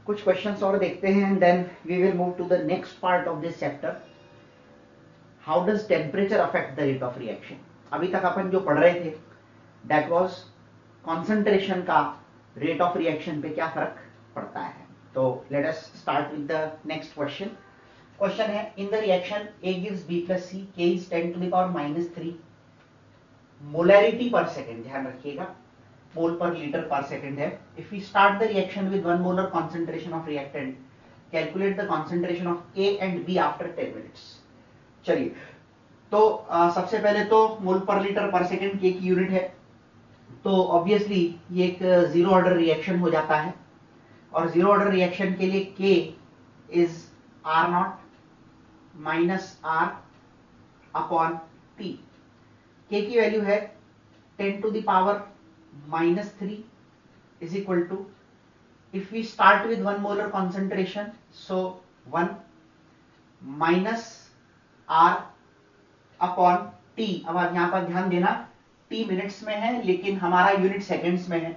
कुछ क्वेश्चंस और देखते हैं and then we will move to the next part of this chapter. How does temperature affect the rate of reaction. अभी तक अपन जो पढ़ रहे थे दैट वाज कॉन्सेंट्रेशन का रेट ऑफ रिएक्शन पे क्या फर्क पड़ता है। तो let us start with the next question. Question है in the reaction A gives B plus C, K is 10 to the power -3 molarity पर सेकेंड, ध्यान रखिएगा मोल पर लीटर पर सेकेंड है। If we start the reaction with 1 molar concentration of reactant, calculate the concentration of A and B after 10 minutes। चलिए तो सबसे पहले तो मोल पर लीटर पर सेकेंड के की यूनिट है, तो ऑब्वियसली ये एक जीरो ऑर्डर रिएक्शन हो जाता है और जीरो ऑर्डर रिएक्शन के लिए k is R naught minus R upon T. K की वैल्यू है 10 to the power -3 is equal to, if we start with 1 molar concentration, so 1 minus r upon t। अब आप यहां पर ध्यान देना t मिनट्स में है लेकिन हमारा यूनिट सेकेंड्स में है,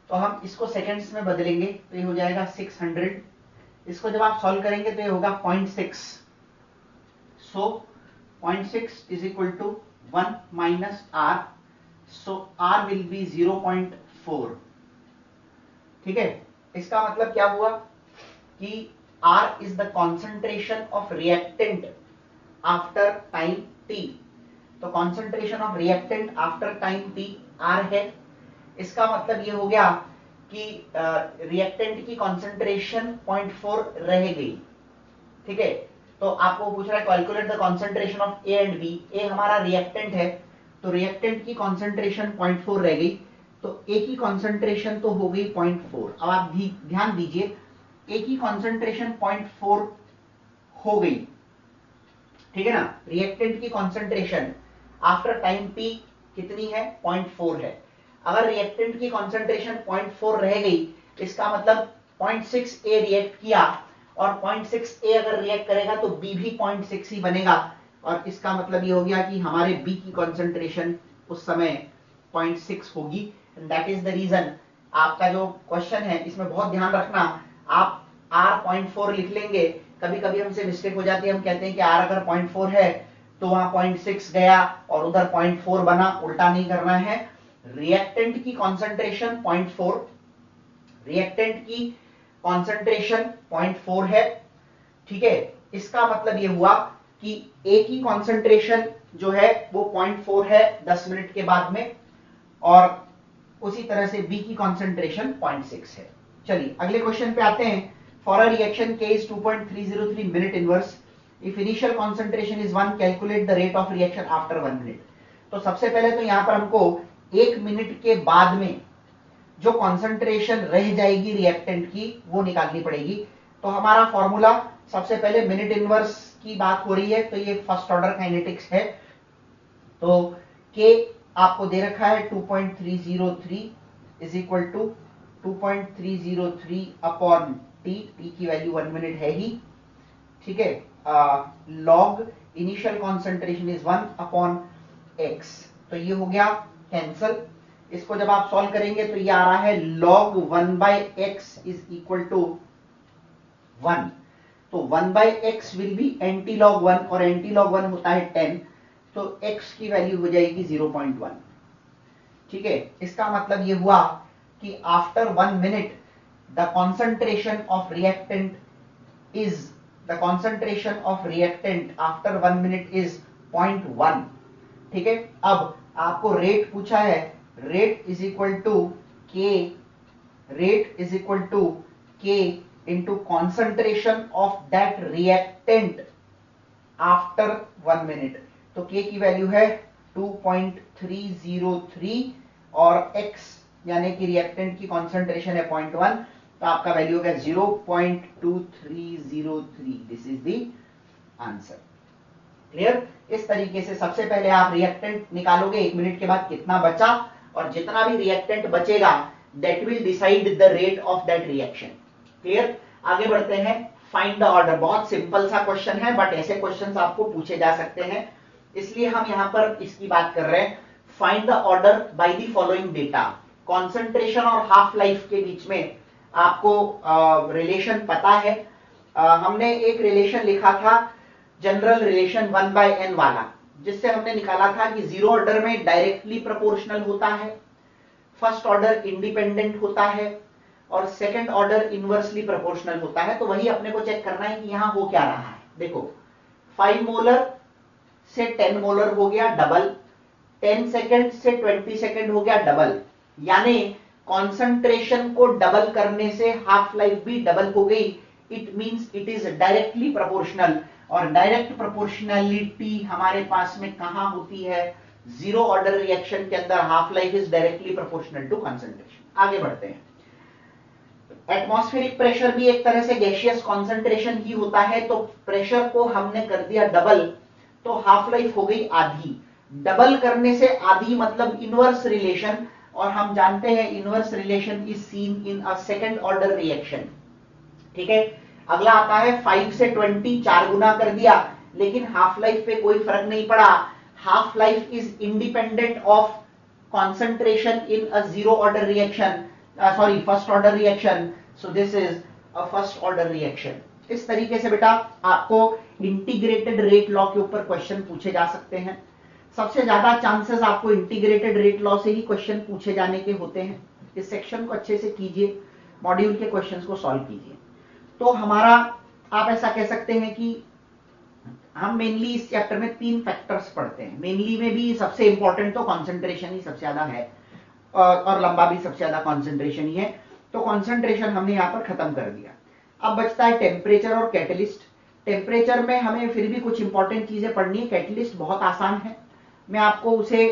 तो हम इसको सेकेंड्स में बदलेंगे तो ये हो जाएगा 600। इसको जब आप सॉल्व करेंगे तो ये होगा 0.6, so 0.6 is equal to 1 minus r, so r will be 0.4। ठीक है, इसका मतलब क्या हुआ कि r is the concentration of reactant after time t। तो concentration of reactant after time t r है। इसका मतलब ये हो गया कि रिएक्टेंट की concentration 0.4 रह गई। ठीक है, तो आपको पूछ रहा है calculate the concentration of A and B. A हमारा रिएक्टेंट है तो रिएक्टेंट की कॉन्सेंट्रेशन 0.4 रह गई, तो ए की कॉन्सेंट्रेशन तो हो गई 0.4। अब आप ध्यान दीजिए ए की कॉन्सेंट्रेशन 0.4 हो गई, ठीक है ना। रिएक्टेंट की कॉन्सेंट्रेशन आफ्टर टाइम टी कितनी है, 0.4 है। अगर रिएक्टेंट की कॉन्सेंट्रेशन 0.4 रह गई इसका मतलब 0.6 ए रिएक्ट किया और 0.6 ए अगर रिएक्ट करेगा तो बी भी 0.6 ही बनेगा, और इसका मतलब ये हो गया कि हमारे बी की कॉन्सेंट्रेशन उस समय 0.6 होगी। दैट इज द रीजन आपका जो क्वेश्चन है इसमें बहुत ध्यान रखना, आप r 0.4 लिख लेंगे, कभी कभी हमसे मिस्टेक हो जाती है, हम कहते हैं कि r अगर 0.4 है तो वहां 0.6 गया और उधर 0.4 बना, उल्टा नहीं करना है। रिएक्टेंट की कॉन्सेंट्रेशन 0.4, रिएक्टेंट की कॉन्सेंट्रेशन 0.4 है, ठीक है। इसका मतलब ये हुआ कि ए की कॉन्सेंट्रेशन जो है वो 0.4 है 10 मिनट के बाद में, और उसी तरह से बी की कॉन्सेंट्रेशन 0.6 है। चलिए अगले क्वेश्चन पे आते हैं। फॉर अ रिएक्शन के is 2.303 minute inverse, if initial concentration is 1, calculate the rate of reaction after 1 minute. तो सबसे पहले तो यहां पर हमको 1 मिनट के बाद में जो कॉन्सेंट्रेशन रह जाएगी रिएक्टेंट की वो निकालनी पड़ेगी। तो हमारा फॉर्मूला सबसे पहले मिनट इनवर्स की बात हो रही है तो ये फर्स्ट ऑर्डर काइनेटिक्स है, तो के आपको दे रखा है 2.303 is equal to 2.303 upon T. T की वैल्यू 1 मिनट है ही, ठीक है। Log initial concentration is 1 upon X, तो ये हो गया कैंसल। इसको जब आप सॉल्व करेंगे तो ये आ रहा है log 1/x is equal to 1। तो 1/x will be anti log 1 और एंटी लॉग 1 होता है 10, तो x की वैल्यू हो जाएगी 0.1। ठीक है, इसका मतलब ये हुआ कि after 1 minute the concentration of reactant after 1 minute is 0.1। ठीक है, अब आपको रेट पूछा है, रेट इज इक्वल टू के into concentration of that reactant after 1 minute. तो के की वैल्यू है 2.303 और x यानी कि रिएक्टेंट की कॉन्सेंट्रेशन है 0.1, तो आपका वैल्यू होगा 0.2303। This is the answer. Clear. इस तरीके से सबसे पहले आप रिएक्टेंट निकालोगे 1 मिनट के बाद कितना बचा, और जितना भी रिएक्टेंट बचेगा that will decide the rate of that reaction. Clear. आगे बढ़ते हैं, फाइंड द ऑर्डर। बहुत सिंपल सा क्वेश्चन है बट ऐसे क्वेश्चंस आपको पूछे जा सकते हैं, इसलिए हम यहां पर इसकी बात कर रहे हैं। Find the order by the following data. Concentration और हाफ लाइफ के बीच में आपको रिलेशन पता है। हमने एक रिलेशन लिखा था जनरल रिलेशन 1/n वाला, जिससे हमने निकाला था कि जीरो ऑर्डर में डायरेक्टली प्रोपोर्शनल होता है, फर्स्ट ऑर्डर इंडिपेंडेंट होता है और सेकंड ऑर्डर इनवर्सली प्रोपोर्शनल होता है। तो वही अपने को चेक करना है कि यहां हो क्या रहा है। देखो 5 मोलर से 10 मोलर हो गया डबल, 10 सेकंड से 20 सेकंड हो गया डबल, यानी कॉन्सेंट्रेशन को डबल करने से हाफ लाइफ भी डबल हो गई। It means it is directly proportional, और डायरेक्ट प्रोपोर्शनैलिटी हमारे पास में कहां होती है? जीरो ऑर्डर रिएक्शन के अंदर half life is directly proportional to concentration. आगे बढ़ते हैं। एटमॉस्फेरिक प्रेशर भी एक तरह से गैसियस कॉन्सेंट्रेशन ही होता है, तो प्रेशर को हमने कर दिया डबल, तो हाफ लाइफ हो गई आधी। डबल करने से आधी मतलब इनवर्स रिलेशन, और हम जानते हैं inverse relation is seen in a second order reaction. ठीक है, अगला आता है 5 से 20, 4 गुना कर दिया, लेकिन हाफ लाइफ पे कोई फर्क नहीं पड़ा। Half life is independent of concentration in a zero order reaction, sorry first order reaction, so this is a first order reaction. इस तरीके से बेटा आपको इंटीग्रेटेड रेट लॉ के ऊपर क्वेश्चन पूछे जा सकते हैं। सबसे ज्यादा चांसेस आपको इंटीग्रेटेड रेट लॉ से ही क्वेश्चन पूछे जाने के होते हैं। इस सेक्शन को अच्छे से कीजिए, मॉड्यूल के क्वेश्चंस को सॉल्व कीजिए। तो हमारा आप ऐसा कह सकते हैं कि हम मेनली इस चैप्टर में 3 फैक्टर्स पढ़ते हैं। मेनली में भी सबसे इंपॉर्टेंट तो कॉन्सेंट्रेशन ही सबसे ज्यादा है, और लंबा भी सबसे ज्यादा कॉन्सेंट्रेशन ही है। तो कॉन्सेंट्रेशन हमने यहां पर खत्म कर दिया। अब बचता है टेम्परेचर और कैटलिस्ट। टेम्परेचर में हमें फिर भी कुछ इंपॉर्टेंट चीजें पढ़नी है। कैटलिस्ट बहुत आसान है, मैं आपको उसे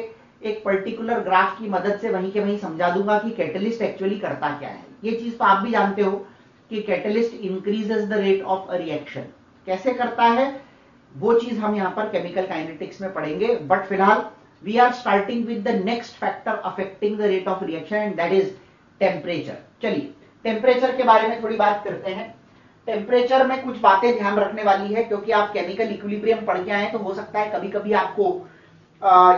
एक पर्टिकुलर ग्राफ की मदद से वहीं के वहीं समझा दूंगा कि कैटलिस्ट एक्चुअली करता क्या है। ये चीज तो आप भी जानते हो कि catalyst increases the rate of a reaction. कैसे करता है वो चीज हम यहां पर केमिकल काइनेटिक्स में पढ़ेंगे, बट फिलहाल we are starting with the next factor affecting the rate of reaction, and that is temperature. चलिए टेम्परेचर के बारे में थोड़ी बात करते हैं। टेम्परेचर में कुछ बातें ध्यान रखने वाली है, क्योंकि आप केमिकल इक्विलिब्रियम पढ़ के आए तो हो सकता है कभी कभी आपको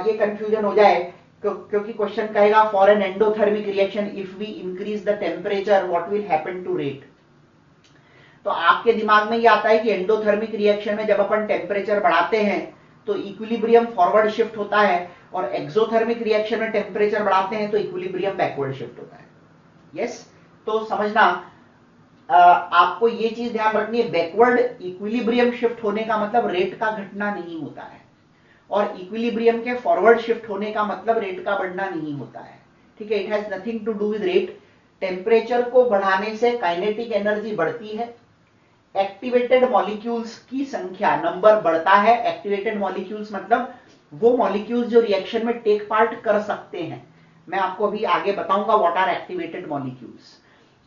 ये कंफ्यूजन हो जाए, क्योंकि क्वेश्चन कहेगा for an endothermic reaction if we increase the temperature what will happen to rate. तो आपके दिमाग में ये आता है कि एंडोथर्मिक रिएक्शन में जब अपन टेम्परेचर बढ़ाते हैं तो इक्विलिब्रियम फॉरवर्ड शिफ्ट होता है, और एक्सोथर्मिक रिएक्शन में टेम्परेचर बढ़ाते हैं तो इक्विलिब्रियम बैकवर्ड शिफ्ट होता है। यस, तो समझना आपको ये चीज ध्यान रखनी है, बैकवर्ड इक्विलिब्रियम शिफ्ट होने का मतलब रेट का घटना नहीं होता है, और इक्विलिब्रियम के फॉरवर्ड शिफ्ट होने का मतलब रेट का बढ़ना नहीं होता है। ठीक है, it has nothing to do with rate. Temperature को बढ़ाने से काइनेटिक एनर्जी बढ़ती है, एक्टिवेटेड मॉलिक्यूल्स की संख्या नंबर बढ़ता है। एक्टिवेटेड मॉलिक्यूल्स मतलब वो मॉलिक्यूल्स जो रिएक्शन में टेक पार्ट कर सकते हैं। मैं आपको अभी आगे बताऊंगा व्हाट आर एक्टिवेटेड मॉलिक्यूल्स।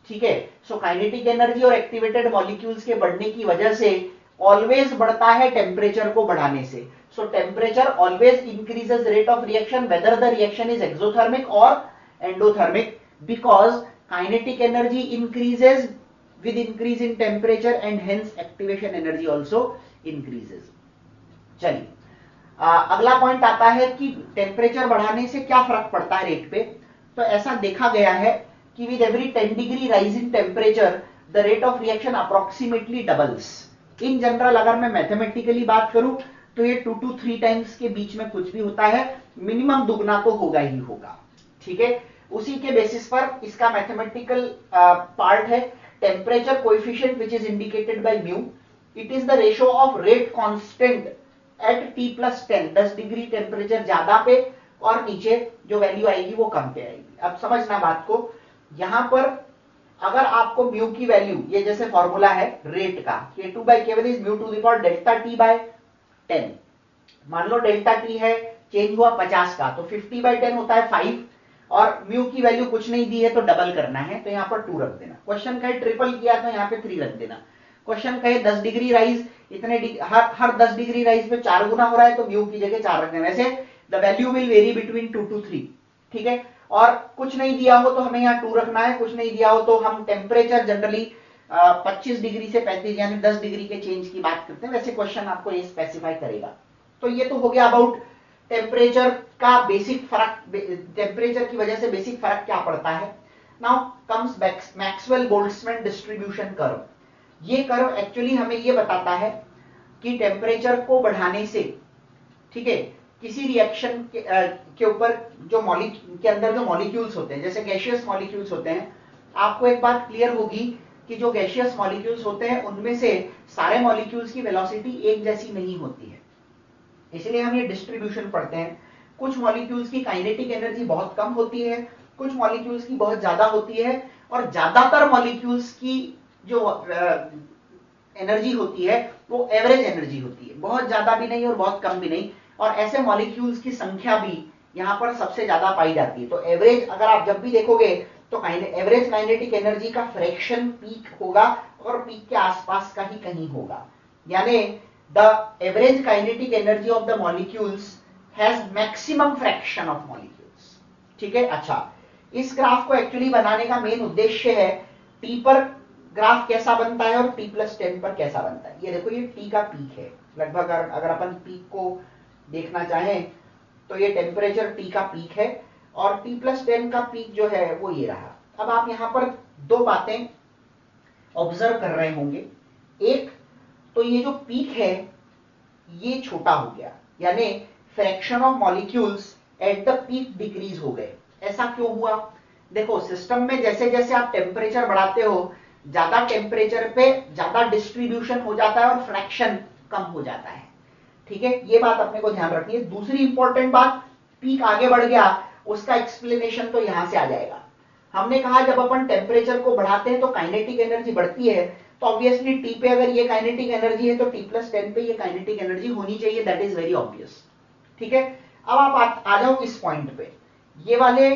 ठीक है, सो काइनेटिक एनर्जी और एक्टिवेटेड मॉलिक्यूल्स के बढ़ने की वजह से ऑलवेज बढ़ता है टेम्परेचर को बढ़ाने से। So temperature always increases rate of reaction whether the reaction is exothermic और endothermic, because kinetic energy increases with increase in temperature and hence activation energy also increases। चलिए अगला पॉइंट आता है कि टेम्परेचर बढ़ाने से क्या फर्क पड़ता है रेट पे। तो ऐसा देखा गया है कि with every 10 degree rise in temperature the rate of reaction approximately doubles। In general अगर मैं मैथमेटिकली बात करूं तो ये 2 to 3 टाइम्स के बीच में कुछ भी होता है, मिनिमम दुगना तो होगा ही होगा। ठीक है, उसी के बेसिस पर इसका मैथमेटिकल पार्ट है temperature coefficient which is indicated by mu. It is the ratio of rate constant at t plus 10। 10 degree temperature ज्यादा पे और नीचे जो वैल्यू आएगी वो कम पे आएगी। अब समझना बात को, यहां पर अगर आपको म्यू की वैल्यू, ये जैसे फॉर्मूला है रेट का, k2 by k1 is mu to the power delta t by 10। मान लो डेल्टा टी है, चेंज हुआ 50 का, तो 50 by 10 होता है 5, और म्यू की वैल्यू कुछ नहीं दी है तो डबल करना है, तो यहां पर 2 रख देना। क्वेश्चन कहे ट्रिपल किया तो यहां पे 3 रख देना। क्वेश्चन कहे 10 डिग्री राइज, इतने हर 10 डिग्री राइज पे 4 गुना हो रहा है तो म्यू की जगह 4 रख देना। वैसे the value will very between 2 to 3। ठीक है, और कुछ नहीं दिया हो तो हमें यहाँ 2 रखना है, कुछ नहीं दिया हो तो हम टेम्परेचर जनरली 25 डिग्री से 35 यानी 10 डिग्री के चेंज की बात करते हैं। वैसे क्वेश्चन आपको ये स्पेसिफाई करेगा। तो ये तो हो गया अबाउट टेम्परेचर का बेसिक फर्क, टेम्परेचर की वजह से बेसिक फर्क क्या पड़ता है। Now comes Maxwell Boltzmann distribution curve. ये कर्व एक्चुअली हमें ये बताता है कि टेम्परेचर को बढ़ाने से, ठीक है, किसी रिएक्शन के ऊपर जो के अंदर जो मॉलिक्यूल्स होते हैं, जैसे गैसियस मॉलिक्यूल्स होते हैं, आपको एक बात क्लियर होगी कि जो गैसियस मॉलिक्यूल्स होते हैं उनमें से सारे मॉलिक्यूल्स की वेलोसिटी एक जैसी नहीं होती है, इसलिए हम ये डिस्ट्रीब्यूशन पढ़ते हैं। कुछ मॉलिक्यूल्स की काइनेटिक एनर्जी बहुत कम होती है, कुछ मॉलिक्यूल्स की बहुत ज्यादा होती है, और ज्यादातर मॉलिक्यूल्स की जो एनर्जी होती है वो एवरेज एनर्जी होती है, बहुत ज्यादा भी नहीं और बहुत कम भी नहीं, और ऐसे मॉलिक्यूल्स की संख्या भी यहां पर सबसे ज्यादा पाई जाती है। तो एवरेज अगर आप जब भी देखोगे तो एवरेज काइनेटिक एनर्जी का फ्रैक्शन पीक होगा और पीक के आसपास का ही कहीं होगा, यानी the average kinetic energy of the molecules has maximum fraction of molecules. ठीक है, अच्छा, इस ग्राफ को एक्चुअली बनाने का मेन उद्देश्य है टी पर ग्राफ कैसा बनता है और t+10 पर कैसा बनता है। ये देखो, ये टी का पीक है लगभग, अगर अपन पीक को देखना चाहें तो ये टेम्परेचर टी का पीक है और t+10 का पीक जो है वो ये रहा। अब आप यहां पर दो बातें ऑब्जर्व कर रहे होंगे। एक तो ये जो पीक है ये छोटा हो गया, यानी fraction of molecules at the peak decrease हो गए। ऐसा क्यों हुआ? देखो, सिस्टम में जैसे जैसे आप टेम्परेचर बढ़ाते हो, ज्यादा टेम्परेचर पे ज्यादा डिस्ट्रीब्यूशन हो जाता है और फ्रैक्शन कम हो जाता है। ठीक है, ये बात अपने को ध्यान रखनी है। दूसरी इंपॉर्टेंट बात, पीक आगे बढ़ गया, उसका एक्सप्लेनेशन तो यहां से आ जाएगा। हमने कहा जब अपन टेम्परेचर को बढ़ाते हैं तो काइनेटिक एनर्जी बढ़ती है, तो ऑब्वियसली टी पे अगर ये काइनेटिक एनर्जी है तो t+10 पे ये काइनेटिक एनर्जी होनी चाहिए, दैट इज वेरी ऑब्वियस। ठीक है, अब आप आ जाओ इस पॉइंट पे। ये वाले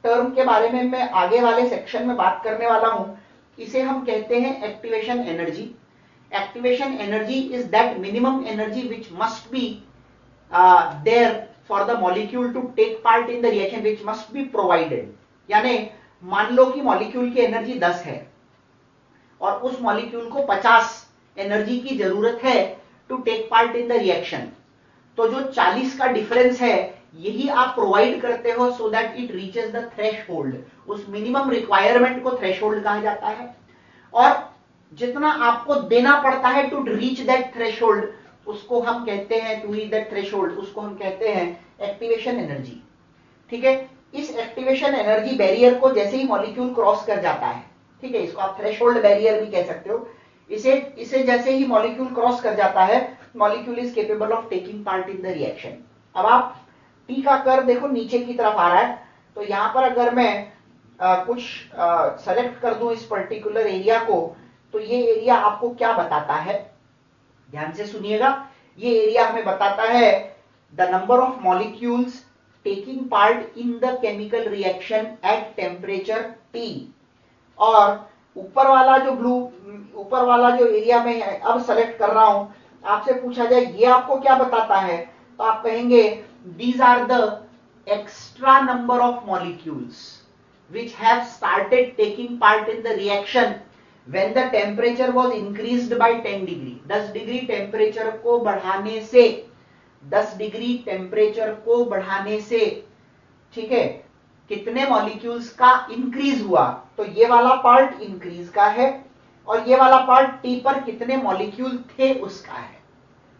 टर्म के बारे में मैं आगे वाले सेक्शन में बात करने वाला हूं। इसे हम कहते हैं activation energy. Activation energy is that minimum energy which must be there for the molecule to take part in the reaction, which must be provided. यानी मान लो कि मॉलिक्यूल की एनर्जी 10 है और उस मॉलिक्यूल को 50 एनर्जी की जरूरत है to take part in the reaction, तो जो 40 का डिफरेंस है यही आप प्रोवाइड करते हो so that it reaches the threshold. उस मिनिमम रिक्वायरमेंट को थ्रेशहोल्ड कहा जाता है, और जितना आपको देना पड़ता है टू रीच दैट थ्रेशहोल्ड उसको हम कहते हैं, टू रीच दैट थ्रेशहोल्ड उसको हम कहते हैं एक्टिवेशन एनर्जी। ठीक है, इस एक्टिवेशन एनर्जी बैरियर को जैसे ही मॉलिक्यूल क्रॉस कर जाता है, ठीक है, इसको आप थ्रेशहोल्ड बैरियर भी कह सकते हो, इसे जैसे ही मॉलिक्यूल क्रॉस कर जाता है, molecule is capable of taking part in the reaction. अब आप टी का कर्व देखो नीचे की तरफ आ रहा है, तो यहां पर अगर मैं कुछ सेलेक्ट कर दूं इस पर्टिकुलर एरिया को, तो ये एरिया आपको क्या बताता है, ध्यान से सुनिएगा। ये एरिया हमें बताता है the number of molecules taking part in the chemical reaction at temperature T. और ऊपर वाला जो ऊपर वाला जो एरिया में अब सेलेक्ट कर रहा हूं, आपसे पूछा जाए ये आपको क्या बताता है, तो आप कहेंगे these are the extra number of molecules which have started taking part in the reaction when the temperature was increased by 10 degree। 10 degree temperature को बढ़ाने से, 10 डिग्री टेम्परेचर को बढ़ाने से, ठीक है, कितने मॉलिक्यूल्स का इंक्रीज हुआ, तो ये वाला पार्ट इंक्रीज का है और ये वाला पार्ट टी पर कितने मॉलिक्यूल थे उसका है।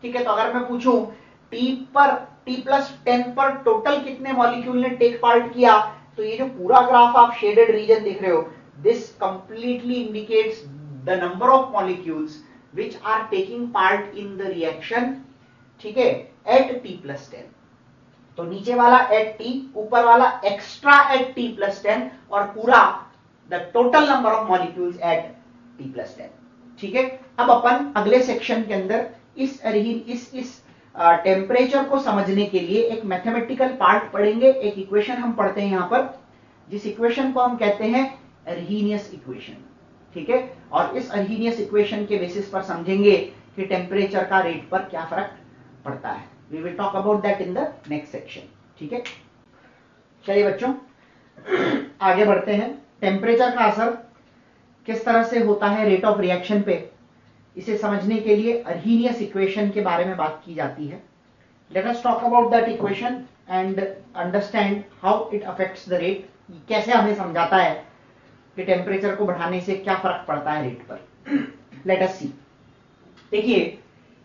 ठीक है, तो अगर मैं पूछूं t+10 पर टोटल कितने मॉलिक्यूल ने टेक पार्ट किया, तो ये जो पूरा ग्राफ आप शेडेड रीजन देख रहे हो, this completely indicates the number of molecules which are taking part in the reaction, ठीक है, एट t+10। तो नीचे वाला एट t, ऊपर वाला एक्स्ट्रा एट t+10 और पूरा the total number of molecules at t+10। ठीक है, अब अपन अगले सेक्शन के अंदर इस टेम्परेचर को समझने के लिए एक मैथमेटिकल पार्ट पढ़ेंगे। एक इक्वेशन हम पढ़ते हैं यहां पर, जिस इक्वेशन को हम कहते हैं अर्हीनियस इक्वेशन। ठीक है, और इस अर्हीनियस इक्वेशन के बेसिस पर समझेंगे कि टेम्परेचर का रेट पर क्या फर्क पड़ता है। We will talk about that in the next section. ठीक है, चलिए बच्चों आगे बढ़ते हैं। टेम्परेचर का असर किस तरह से होता है रेट ऑफ रिएक्शन पे, इसे समझने के लिए अर्हीनियस इक्वेशन के बारे में बात की जाती है। Let us talk about that equation and understand how it affects the rate. कैसे हमें समझाता है कि टेम्परेचर को बढ़ाने से क्या फर्क पड़ता है रेट पर। लेट अस सी। देखिए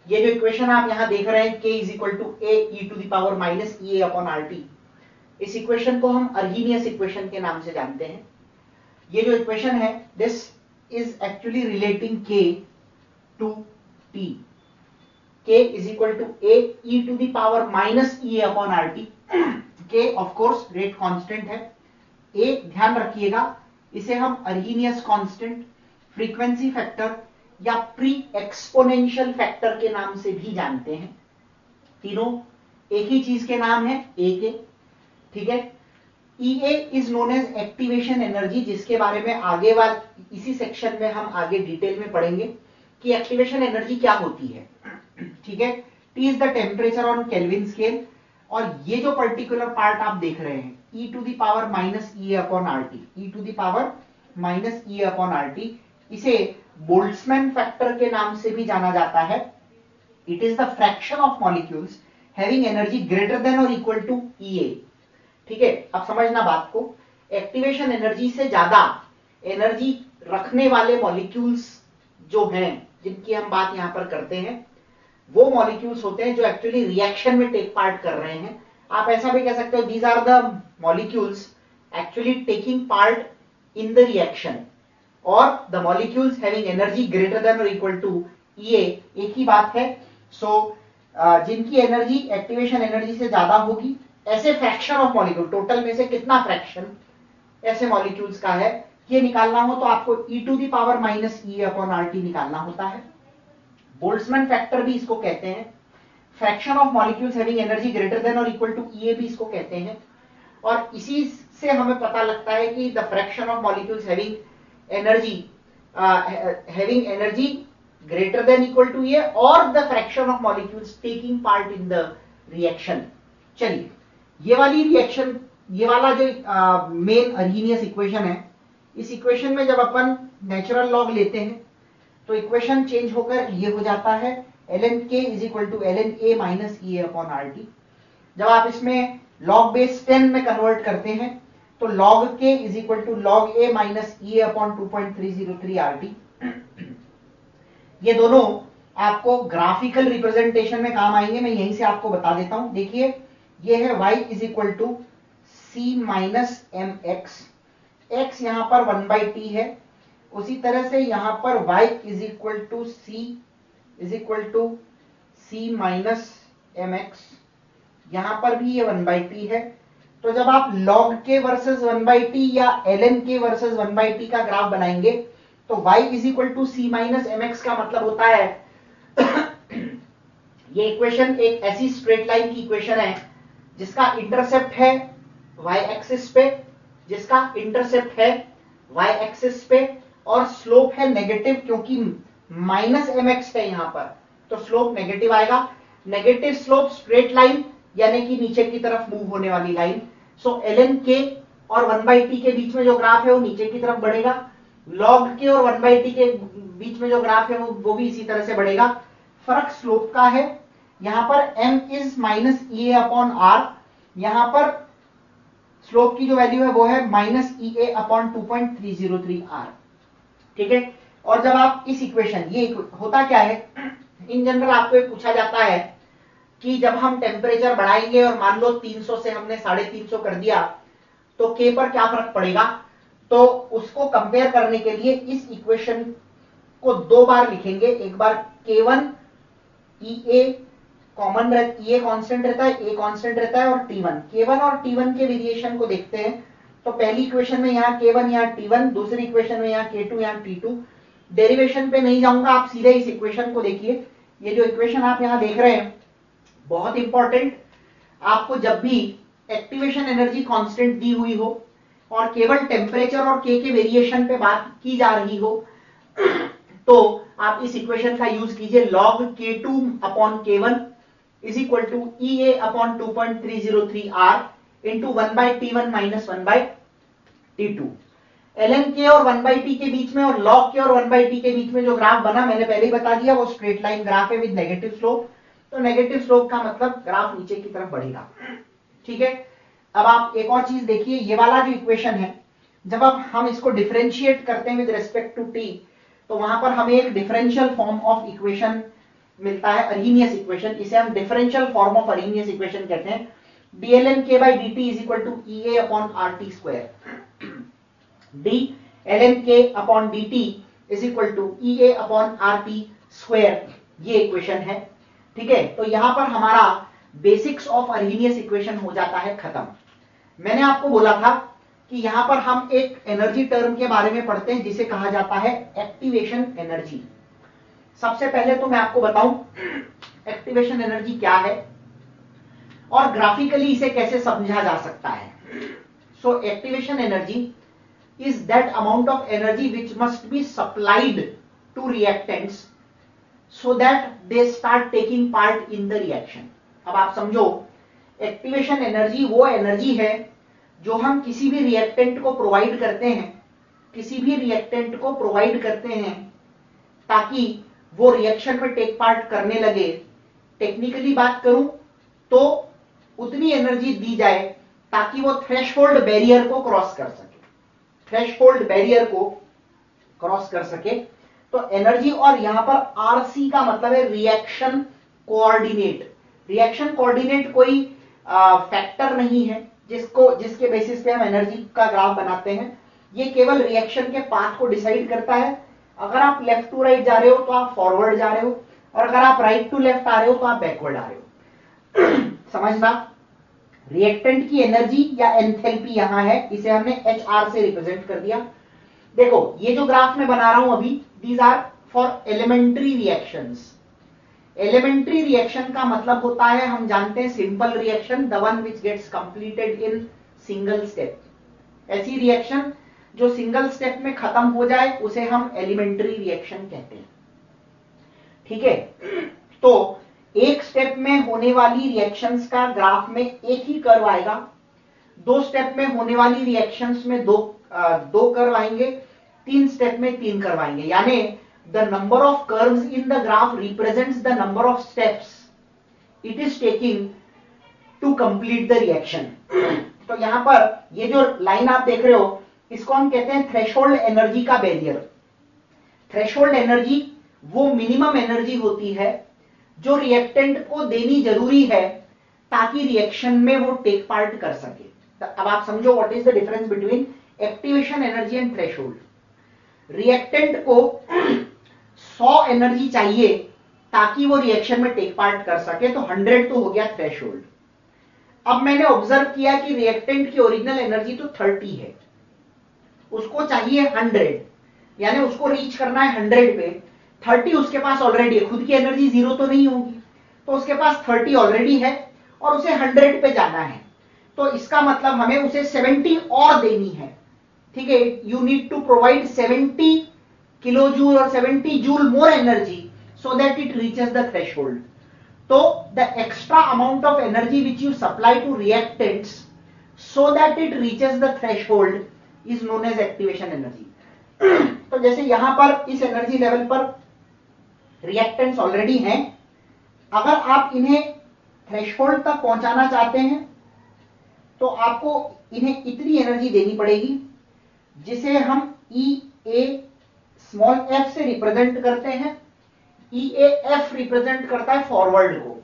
ये जो इक्वेशन आप यहां देख रहे हैं, k is equal to A E to the power minus E A upon R T, इस इक्वेशन को हम अर्हीनियस इक्वेशन के नाम से जानते हैं। ये जो इक्वेशन है, this is actually relating k to t, k is equal to A E to the power minus E A upon R T. k of course rate constant है, a ध्यान रखिएगा इसे हम अर्हीनियस कांस्टेंट, फ्रीक्वेंसी फैक्टर या pre exponential factor के नाम से भी जानते हैं। तीनों एक ही चीज के नाम है, ए के, ठीक है। EA is known as activation energy, जिसके बारे में आगे वाले इसी सेक्शन में हम आगे डिटेल में पढ़ेंगे कि एक्टिवेशन एनर्जी क्या होती है, ठीक है। T is the temperature on kelvin scale, और ये जो पर्टिकुलर पार्ट आप देख रहे हैं e to the power minus E upon R T, e to the power minus E upon R T, इसे बोल्ट्जमैन फैक्टर के नाम से भी जाना जाता है। It is the fraction of molecules having energy greater than और इक्वल टू EA, ठीक है। अब समझना बात को, एक्टिवेशन एनर्जी से ज्यादा एनर्जी रखने वाले मॉलिक्यूल्स जो हैं, जिनकी हम बात यहां पर करते हैं, वो मॉलिक्यूल्स होते हैं जो एक्चुअली रिएक्शन में टेक पार्ट कर रहे हैं। आप ऐसा भी कह सकते हो, these are the molecules actually taking part in the reaction, और the molecules having energy greater than और इक्वल टू EA, एक ही बात है। सो जिनकी एनर्जी एक्टिवेशन एनर्जी से ज्यादा होगी, ऐसे फ्रैक्शन ऑफ मॉलिक्यूल, टोटल में से कितना फ्रैक्शन ऐसे मॉलिक्यूल्स का है, ये निकालना हो तो आपको e to the power minus E upon R T निकालना होता है। बोल्ट्जमैन फैक्टर भी इसको कहते हैं, fraction of molecules having energy greater than और इक्वल टू EA भी इसको कहते हैं। और इसी से हमें पता लगता है कि the fraction of molecules having energy greater than equal to A or the fraction of molecules taking part in the reaction। चलिए ये वाली रिएक्शन, ये वाला जो मेन अर्हीनियस इक्वेशन है, इस इक्वेशन में जब अपन नेचुरल लॉग लेते हैं तो इक्वेशन चेंज होकर ये हो जाता है ln k is equal to ln a minus E upon R T. जब आप इसमें लॉग बेस 10 में कन्वर्ट करते हैं तो log k is equal to log a minus E upon 2.303 R T. ये दोनों आपको ग्राफिकल रिप्रेजेंटेशन में काम आएंगे, मैं यहीं से आपको बता देता हूं। देखिए ये है y is equal to c minus M X, X यहां पर 1/t है, उसी तरह से यहां पर y is equal to c minus M X, यहां पर भी ये 1/t है। तो जब आप log k वर्सेस 1/t या ln k वर्सेस 1/t का ग्राफ बनाएंगे तो y is equal to c minus M X का मतलब होता है ये इक्वेशन एक ऐसी स्ट्रेट लाइन की इक्वेशन है जिसका इंटरसेप्ट है y एक्सिस पे, जिसका इंटरसेप्ट है y एक्सिस पे, और स्लोप है नेगेटिव, क्योंकि माइनस एम एक्स है यहां पर, तो स्लोप नेगेटिव आएगा। नेगेटिव स्लोप स्ट्रेट लाइन यानी कि नीचे की तरफ मूव होने वाली लाइन। सो ln k और 1/t के बीच में जो ग्राफ है वो नीचे की तरफ बढ़ेगा, log k और 1/t के बीच में जो ग्राफ है वो भी इसी तरह से बढ़ेगा। फर्क स्लोप का है, यहां पर m is minus E upon R, यहां पर स्लोप की जो वैल्यू है वो है minus E A upon 2.303 R, ठीक है। और जब आप इस इक्वेशन, ये होता क्या है, इन जनरल आपको एक पूछा जाता है कि जब हम टेम्परेचर बढ़ाएंगे और मान लो 300 से हमने 350 कर दिया तो k पर क्या फर्क पड़ेगा, तो उसको कंपेयर करने के लिए इस इक्वेशन को दो बार लिखेंगे। एक बार k1 EA कॉमन रहता, EA कांस्टेंट रहता है, A कांस्टेंट रहता है, और T1, K1 और T1 के वेरिएशन को देखते हैं। तो पहली इक्वेशन में यहाँ K1 यहाँ T1, दूसरी इक्वेशन में यहाँ K2 यहाँ T2। डेरिवेशन पे नहीं जाऊंगा, आप सीधे इस इक्वेशन को देखिए। ये जो इक्वेशन आप यहाँ देख रहे हैं बहुत इंपॉर्टेंट, आपको जब भी एक्टिवेशन एनर्जी कांस्टेंट दी हुई हो और केवल टेम्परेचर और k के वेरिएशन पे बात की जा रही हो तो आप इस इक्वेशन का यूज कीजिए, log k2 upon k1 is equal to EA upon 2.303 R into 1/T1 minus 1/T2। ln k और 1/t के बीच में और log k और 1/t के बीच में जो ग्राफ बना मैंने पहले ही बता दिया, वो स्ट्रेट लाइन ग्राफ है विद नेगेटिव स्लोप। तो नेगेटिव स्लोप का मतलब ग्राफ नीचे की तरफ बढ़ेगा, ठीक है। अब आप एक और चीज देखिए, ये वाला जो इक्वेशन है जब अब हम इसको डिफरेंशिएट करते हैं विद रिस्पेक्ट टू टी, तो वहां पर हमें एक डिफरेंशियल फॉर्म ऑफ इक्वेशन मिलता है, अरीनियस इक्वेशन। इसे हम differential form of Arrhenius equation कहते हैं। dlnk/dt is equal to EA/RT square. dlnk/dt is equal to EA/RT square, ये इक्वेशन है। ठीक है, तो यहां पर हमारा बेसिक्स ऑफ अरीनियस इक्वेशन हो जाता है खत्म। मैंने आपको बोला था कि यहां पर हम एक एनर्जी टर्म के बारे में पढ़ते हैं जिसे कहा जाता है एक्टिवेशन एनर्जी। सबसे पहले तो मैं आपको बताऊं एक्टिवेशन एनर्जी क्या है और ग्राफिकली इसे कैसे समझा जा सकता है। So activation energy is that amount of energy which must be supplied to reactants so that they start taking part in the reaction. अब आप समझो, एक्टिवेशन एनर्जी वो एनर्जी है जो हम किसी भी रिएक्टेंट को प्रोवाइड करते हैं, किसी भी रिएक्टेंट को प्रोवाइड करते हैं ताकि वो रिएक्शन में टेक पार्ट करने लगे। टेक्निकली बात करूं तो उतनी एनर्जी दी जाए ताकि वो थ्रेशहोल्ड बैरियर को क्रॉस कर सके, थ्रेशहोल्ड बैरियर को क्रॉस कर सके। तो एनर्जी, और यहां पर आरसी का मतलब है रिएक्शन कोऑर्डिनेट। रिएक्शन कोऑर्डिनेट कोई फैक्टर नहीं है जिसके बेसिस पे हम एनर्जी का ग्राफ बनाते हैं। ये केवल रिएक्शन के पाथ को डिसाइड करता है। अगर आप लेफ्ट टू राइट जा रहे हो तो आप फॉरवर्ड जा रहे हो, और अगर आप राइट टू लेफ्ट आ रहे हो तो आप बैकवर्ड आ रहे हो। समझना, रिएक्टेंट की एनर्जी या एंथैल्पी यहां है, इसे हमने HR से रिप्रेजेंट कर दिया। देखो, ये जो ग्राफ मैं बना रहा हूं अभी, these are for elementary reactions. Elementary reaction का मतलब होता है, हम जानते हैं, simple reaction, the one which gets completed in single step. ऐसी रिएक्शन जो सिंगल स्टेप में खत्म हो जाए उसे हम एलिमेंट्री रिएक्शन कहते हैं। ठीक है, तो एक स्टेप में होने वाली रिएक्शंस का ग्राफ में एक ही कर्व आएगा, दो स्टेप में होने वाली रिएक्शंस में दो कर्व आएंगे, तीन स्टेप में तीन कर्व आएंगे। यानी the number of curves in the graph represents the number of steps it is taking to complete the reaction। तो यहां पर ये जो लाइन आप देख रहे हो, इसको हम कहते हैं थ्रेशोल्ड एनर्जी का बैरियर। थ्रेशोल्ड एनर्जी वो मिनिमम एनर्जी होती है जो रिएक्टेंट को देनी जरूरी है ताकि रिएक्शन में वो टेक पार्ट कर सके। अब आप समझो what is the difference between activation energy and threshold. Reactant को 100 एनर्जी चाहिए ताकि वो रिएक्शन में टेक पार्ट कर सके, तो 100 तो हो गया थ्रेशोल्ड। अब मैंने ऑब्जर्व किया कि रिएक्टेंट की ओरिजिनल एनर्जी तो 30 है, उसको चाहिए 100, यानी उसको रीच करना है 100 पे। 30 उसके पास ऑलरेडी है, खुद की एनर्जी 0 तो नहीं होगी, तो उसके पास 30 ऑलरेडी है और उसे 100 पे जाना है। तो इसका मतलब हमें उसे 70 और देनी है। ठीक है, you need to provide 70 kilojule or 70 joule more energy so that it reaches the threshold. So the extra amount of energy which you supply to reactants so that it reaches the threshold is known as activation energy. तो जैसे यहां पर इस energy level पर reactants already हैं, अगर आप इन्हें थ्रेशोल्ड तक पहुंचाना चाहते हैं तो आपको इन्हें इतनी एनर्जी देनी पड़ेगी जिसे हम EA स्मॉल f से रिप्रेजेंट करते हैं। EAF रिप्रेजेंट करता है फॉरवर्ड को,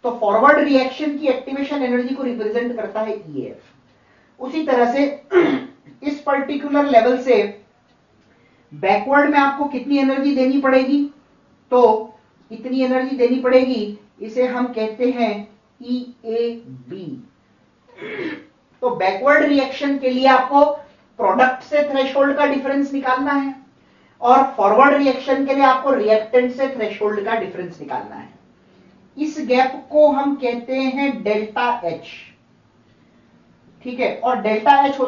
तो फॉरवर्ड रिएक्शन की एक्टिवेशन एनर्जी को रिप्रेजेंट करता है EAF। उसी तरह से इस पर्टिकुलर लेवल से बैकवर्ड में आपको कितनी एनर्जी देनी पड़ेगी, तो इतनी एनर्जी देनी पड़ेगी, इसे हम कहते हैं EAB। तो बैकवर्ड रिएक्शन के लिए आपको प्रोडक्ट से थ्रेशोल्ड का डिफरेंस निकालना है और फॉरवर्ड रिएक्शन के लिए आपको रिएक्टेंट से थ्रेशोल्ड का डिफरेंस निकालना है। इस गैप को हम कहते हैं डेल्टा H। ठीक है, और डेल्टा H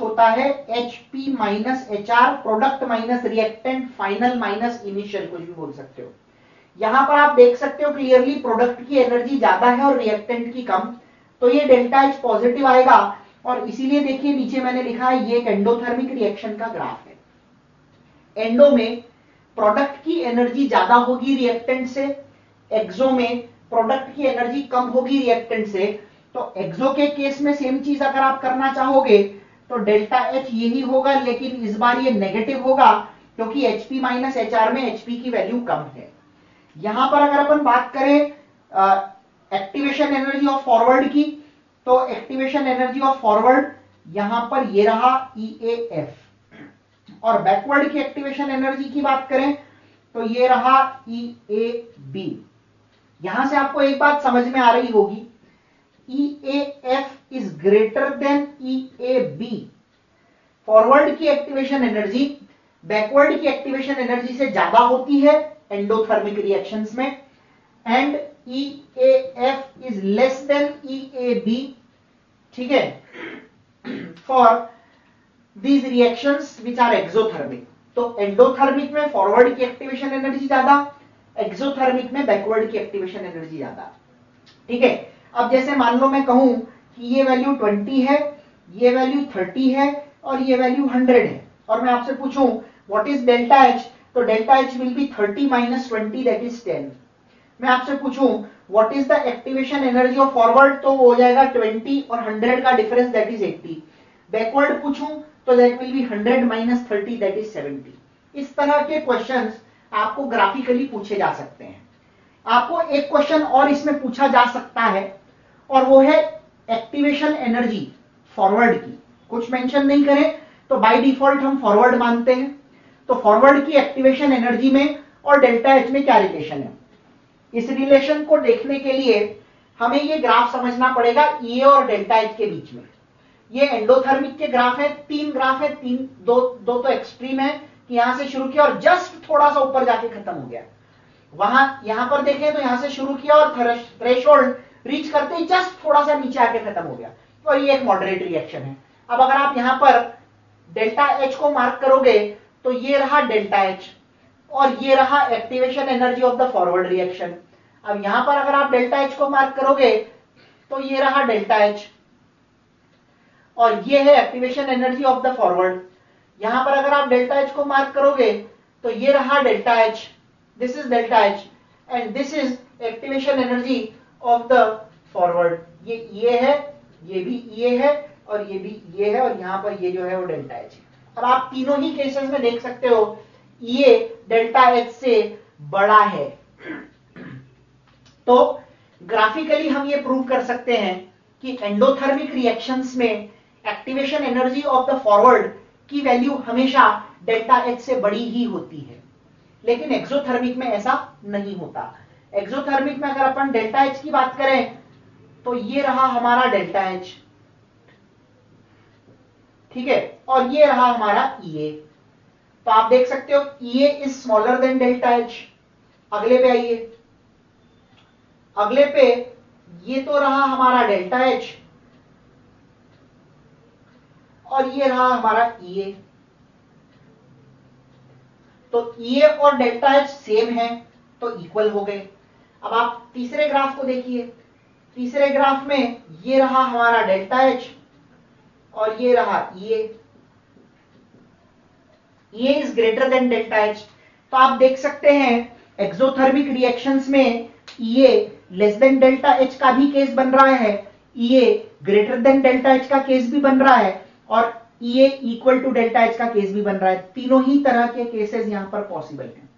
होता है HP minus HR, product minus reactant, final minus initial, कुछ भी बोल सकते हो। यहां पर आप देख सकते हो क्लियरली प्रोडक्ट की एनर्जी ज्यादा है और रिएक्टेंट की कम, तो ये डेल्टा H पॉजिटिव आएगा। और इसीलिए देखिए नीचे मैंने लिखा है ये एक एंडोथर्मिक रिएक्शन का ग्राफ है। एंडो में प्रोडक्ट की एनर्जी ज्यादा होगी रिएक्टेंट से, एक्सो में प्रोडक्ट की एनर्जी कम होगी रिएक्टेंट से। तो एक्सो के केस में सेम चीज अगर आप करना चाहोगे तो डेल्टा एच यही होगा, लेकिन इस बार ये नेगेटिव होगा क्योंकि एचपी माइनस एचआर में एचपी की वैल्यू कम है। यहां पर अगर अपन बात करें एक्टिवेशन एनर्जी ऑफ फॉरवर्ड की, तो एक्टिवेशन एनर्जी ऑफ फॉरवर्ड यहां पर ये रहा EAF, और बैकवर्ड की एक्टिवेशन एनर्जी की बात करें तो ये रहा EAB। यहां से आपको एक बात समझ में आ रही होगी, EAF is greater than EAB। Forward की एक्टिवेशन एनर्जी बैकवर्ड की एक्टिवेशन एनर्जी से ज्यादा होती है एंडोथर्मिक रिएक्शंस में, and EAF is less than EAB, ठीक है, for these reactions which are exothermic. तो एंडोथर्मिक में फॉरवर्ड की एक्टिवेशन एनर्जी ज्यादा, एक्सोथर्मिक में बैकवर्ड की एक्टिवेशन एनर्जी ज्यादा, ठीक है। अब जैसे मान लो मैं कहूं कि ये वैल्यू 20 है, ये वैल्यू 30 है और ये वैल्यू 100 है, और मैं आपसे पूछूं व्हाट इज डेल्टा एच, तो delta H will be 30 minus 20 that is 10। मैं आपसे पूछूं what is the activation energy of forward, तो वो हो जाएगा 20 और 100 का डिफरेंस दैट इज 80। बैकवर्ड पूछूं तो that will be 100 minus 30 that is 70। इस तरह के क्वेश्चंस आपको ग्राफिकली पूछे जा सकते हैं। आपको एक क्वेश्चन और इसमें पूछा जा सकता है, और वो है एक्टिवेशन एनर्जी फॉरवर्ड की। कुछ मेंशन नहीं करें तो बाय डिफॉल्ट हम फॉरवर्ड मानते हैं, तो फॉरवर्ड की एक्टिवेशन एनर्जी में और डेल्टा एच में क्या रिलेशन है। इस रिलेशन को देखने के लिए हमें ये ग्राफ समझना पड़ेगा E और डेल्टा एच के बीच में। ये एंडोथर्मिक के ग्राफ है, 3 ग्राफ है, दो तो एक्सट्रीम है कि यहां से शुरू किया और जस्ट थोड़ा सा ऊपर जाके खत्म हो गया। यहां पर देखें तो यहां से शुरू किया और थ्रेशोल्ड रीच करते ही जस्ट थोड़ा सा नीचे आके खत्म हो गया, और ये एक मॉडरेट रिएक्शन है। अब अगर आप यहां पर डेल्टा एच को मार्क करोगे तो ये रहा डेल्टा एच और ये रहा activation energy of the forward reaction. अब यहां पर अगर आप डेल्टा एच को मार्क करोगे तो ये रहा डेल्टा एच और ये है activation energy of the forward. यहां पर अगर आप डेल्टा एच को मार्क करोगे तो ये रहा delta H, this is delta H and this is activation energy of the forward. ये है, ये भी ये है और ये भी ये है, और यहां पर ये जो है वो डेल्टा एच है। और आप तीनों ही केसेस में देख सकते हो ये डेल्टा एच से बड़ा है। तो ग्राफिकली हम ये प्रूव कर सकते हैं कि एंडोथर्मिक रिएक्शंस में activation energy of the forward की वैल्यू हमेशा डेल्टा एच से बड़ी ही होती है, लेकिन एक्सोथर्मिक में ऐसा नहीं होता। एक्सोथर्मिक में अगर अपन डेल्टा एच की बात करें तो ये रहा हमारा डेल्टा एच, ठीक है, और ये रहा हमारा EA। तो आप देख सकते हो EA is smaller than delta H. अगले पे आइए, अगले पे ये तो रहा हमारा डेल्टा एच और ये रहा हमारा EA। तो EA और डेल्टा एच सेम है तो इक्वल हो गए। अब आप तीसरे ग्राफ को देखिए, तीसरे ग्राफ में ये रहा हमारा डेल्टा एच और ये रहा EA। EA is greater than delta H. तो आप देख सकते हैं एक्सोथर्मिक रिएक्शंस में EA less than delta H का भी केस बन रहा है, EA greater than delta H का केस भी बन रहा है, और EA equal to delta H का केस भी बन रहा है। तीनों ही तरह के केसेस यहां पर पॉसिबल हैं,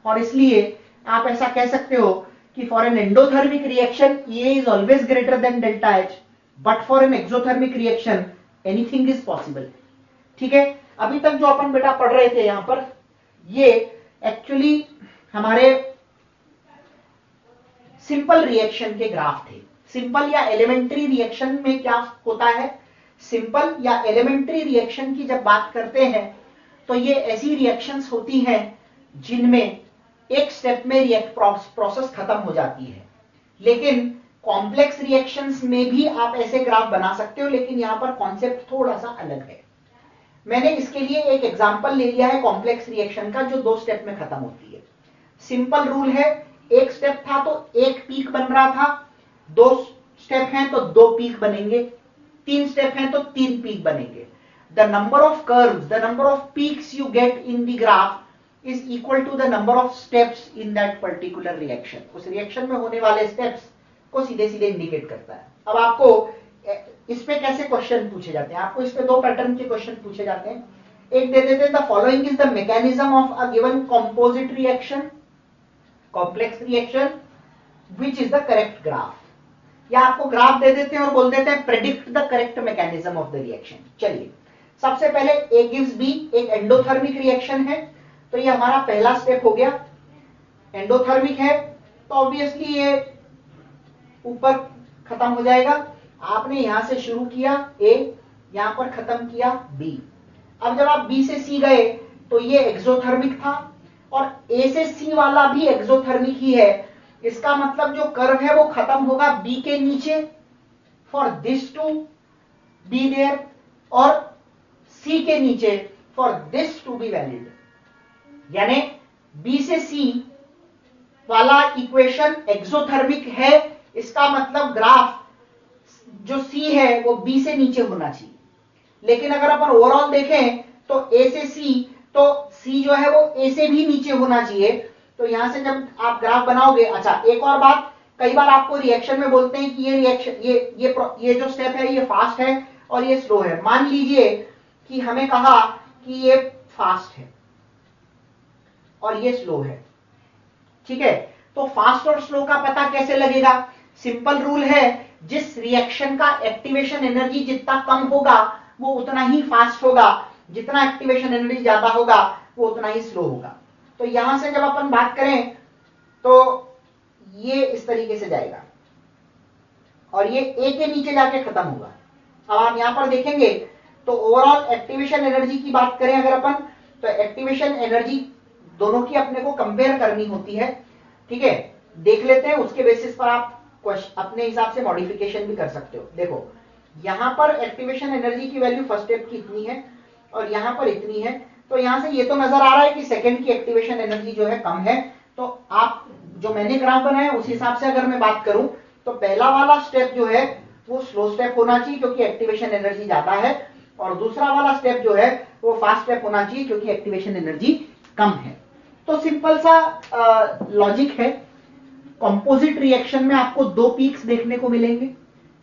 और इसलिए आप ऐसा कह सकते हो कि for an endothermic reaction EA is always greater than delta H, but for an exothermic reaction anything is possible. ठीक है, अभी तक जो अपन बेटा पढ़ रहे थे यहां पर, ये एक्चुअली हमारे सिंपल रिएक्शन के ग्राफ थे। सिंपल या एलिमेंट्री रिएक्शन में क्या होता है, सिंपल या एलिमेंट्री रिएक्शन की जब बात करते हैं तो ये ऐसी रिएक्शंस होती हैं जिनमें एक स्टेप में प्रोसेस खत्म हो जाती है। लेकिन कॉम्प्लेक्स रिएक्शंस में भी आप ऐसे ग्राफ बना सकते हो, लेकिन यहां पर कॉन्सेप्ट थोड़ा सा अलग है। मैंने इसके लिए एक एग्जांपल ले लिया है कॉम्प्लेक्स रिएक्शन का जो 2 स्टेप में खत्म होती है। सिंपल रूल है, एक स्टेप था तो एक पीक बन रहा था, 2 स्टेप हैं तो 2 पीक बनेंगे, 3 स्टेप हैं तो 3 पीक बनेंगे। The number of curves, the number of peaks you get in the graph is equal to the number of steps in that particular reaction। उस रिएक्शन में होने वाले स्टेप्स को सीधे सीधे इंडिकेट करता है। अब आपको इस पे कैसे क्वेश्चन पूछे जाते हैं, आपको इस पे दो पैटर्न के क्वेश्चन पूछे जाते हैं। एक दे देते हैं the following is the mechanism of a given composite reaction, complex reaction, which is the correct graph, या आपको ग्राफ दे देते हैं और बोल देते हैं predict the correct mechanism of the reaction. चलिए सबसे पहले ए गिव्स बी, एक एंडोथर्मिक रिएक्शन है, तो ये हमारा पहला स्टेप हो गया। एंडोथर्मिक है तो ऑब्वियसली ये ऊपर खत्म हो जाएगा। आपने यहां से शुरू किया ए, यहां पर खत्म किया बी। अब जब आप बी से सी गए तो ये एक्सोथर्मिक था, और ए से सी वाला भी एक्सोथर्मिक ही है। इसका मतलब जो कर्व है वो खत्म होगा बी के नीचे for this to be there, और सी के नीचे for this to be valid. यानी बी से सी वाला इक्वेशन एक्सोथर्मिक है, इसका मतलब ग्राफ जो सी है वो बी से नीचे होना चाहिए। लेकिन अगर अपन ओवरऑल देखें तो ए से सी, तो सी जो है वो ए से भी नीचे होना चाहिए। तो यहां से जब आप ग्राफ बनाओगे, अच्छा एक और बात, कई बार आपको रिएक्शन में बोलते हैं कि ये रिएक्शन ये जो स्टेप है ये फास्ट है और ये स्लो है। मान लीजिए कि हमें कहा कि ये फास्ट है और ये स्लो है, ठीक है, तो फास्ट और स्लो का पता कैसे लगेगा? सिंपल रूल है, जिस रिएक्शन का एक्टिवेशन एनर्जी जितना कम होगा वो उतना ही फास्ट होगा, जितना एक्टिवेशन एनर्जी ज्यादा होगा वो उतना ही स्लो होगा। तो यहां से जब अपन बात करें तो ये इस तरीके से जाएगा और ये ए के नीचे जाके खत्म होगा। अब आप यहां पर देखेंगे तो ओवरऑल एक्टिवेशन एनर्जी की बात करें अगर अपन, तो एक्टिवेशन एनर्जी दोनों की अपने को कंपेयर करनी होती है, ठीक है। देख लेते हैं, उसके बेसिस पर आप अपने हिसाब से मॉडिफिकेशन भी कर सकते हो। देखो यहां पर एक्टिवेशन एनर्जी की वैल्यू फर्स्ट स्टेप की इतनी है और यहां पर इतनी है, तो यहां से ये तो नजर आ रहा है कि सेकंड की एक्टिवेशन एनर्जी जो है कम है। तो आप जो मैंने ग्राफ बनाया उस हिसाब से अगर मैं बात करूं तो पहला वाला स्टेप जो है वो स्लो स्टेप होना चाहिए क्योंकि एक्टिवेशन एनर्जी ज्यादा है, और दूसरा वाला स्टेप जो है वो फास्ट स्टेप होना चाहिए क्योंकि एक्टिवेशन एनर्जी कम है। तो सिंपल सा लॉजिक है। कंपोजिट रिएक्शन में आपको दो पीक्स देखने को मिलेंगे,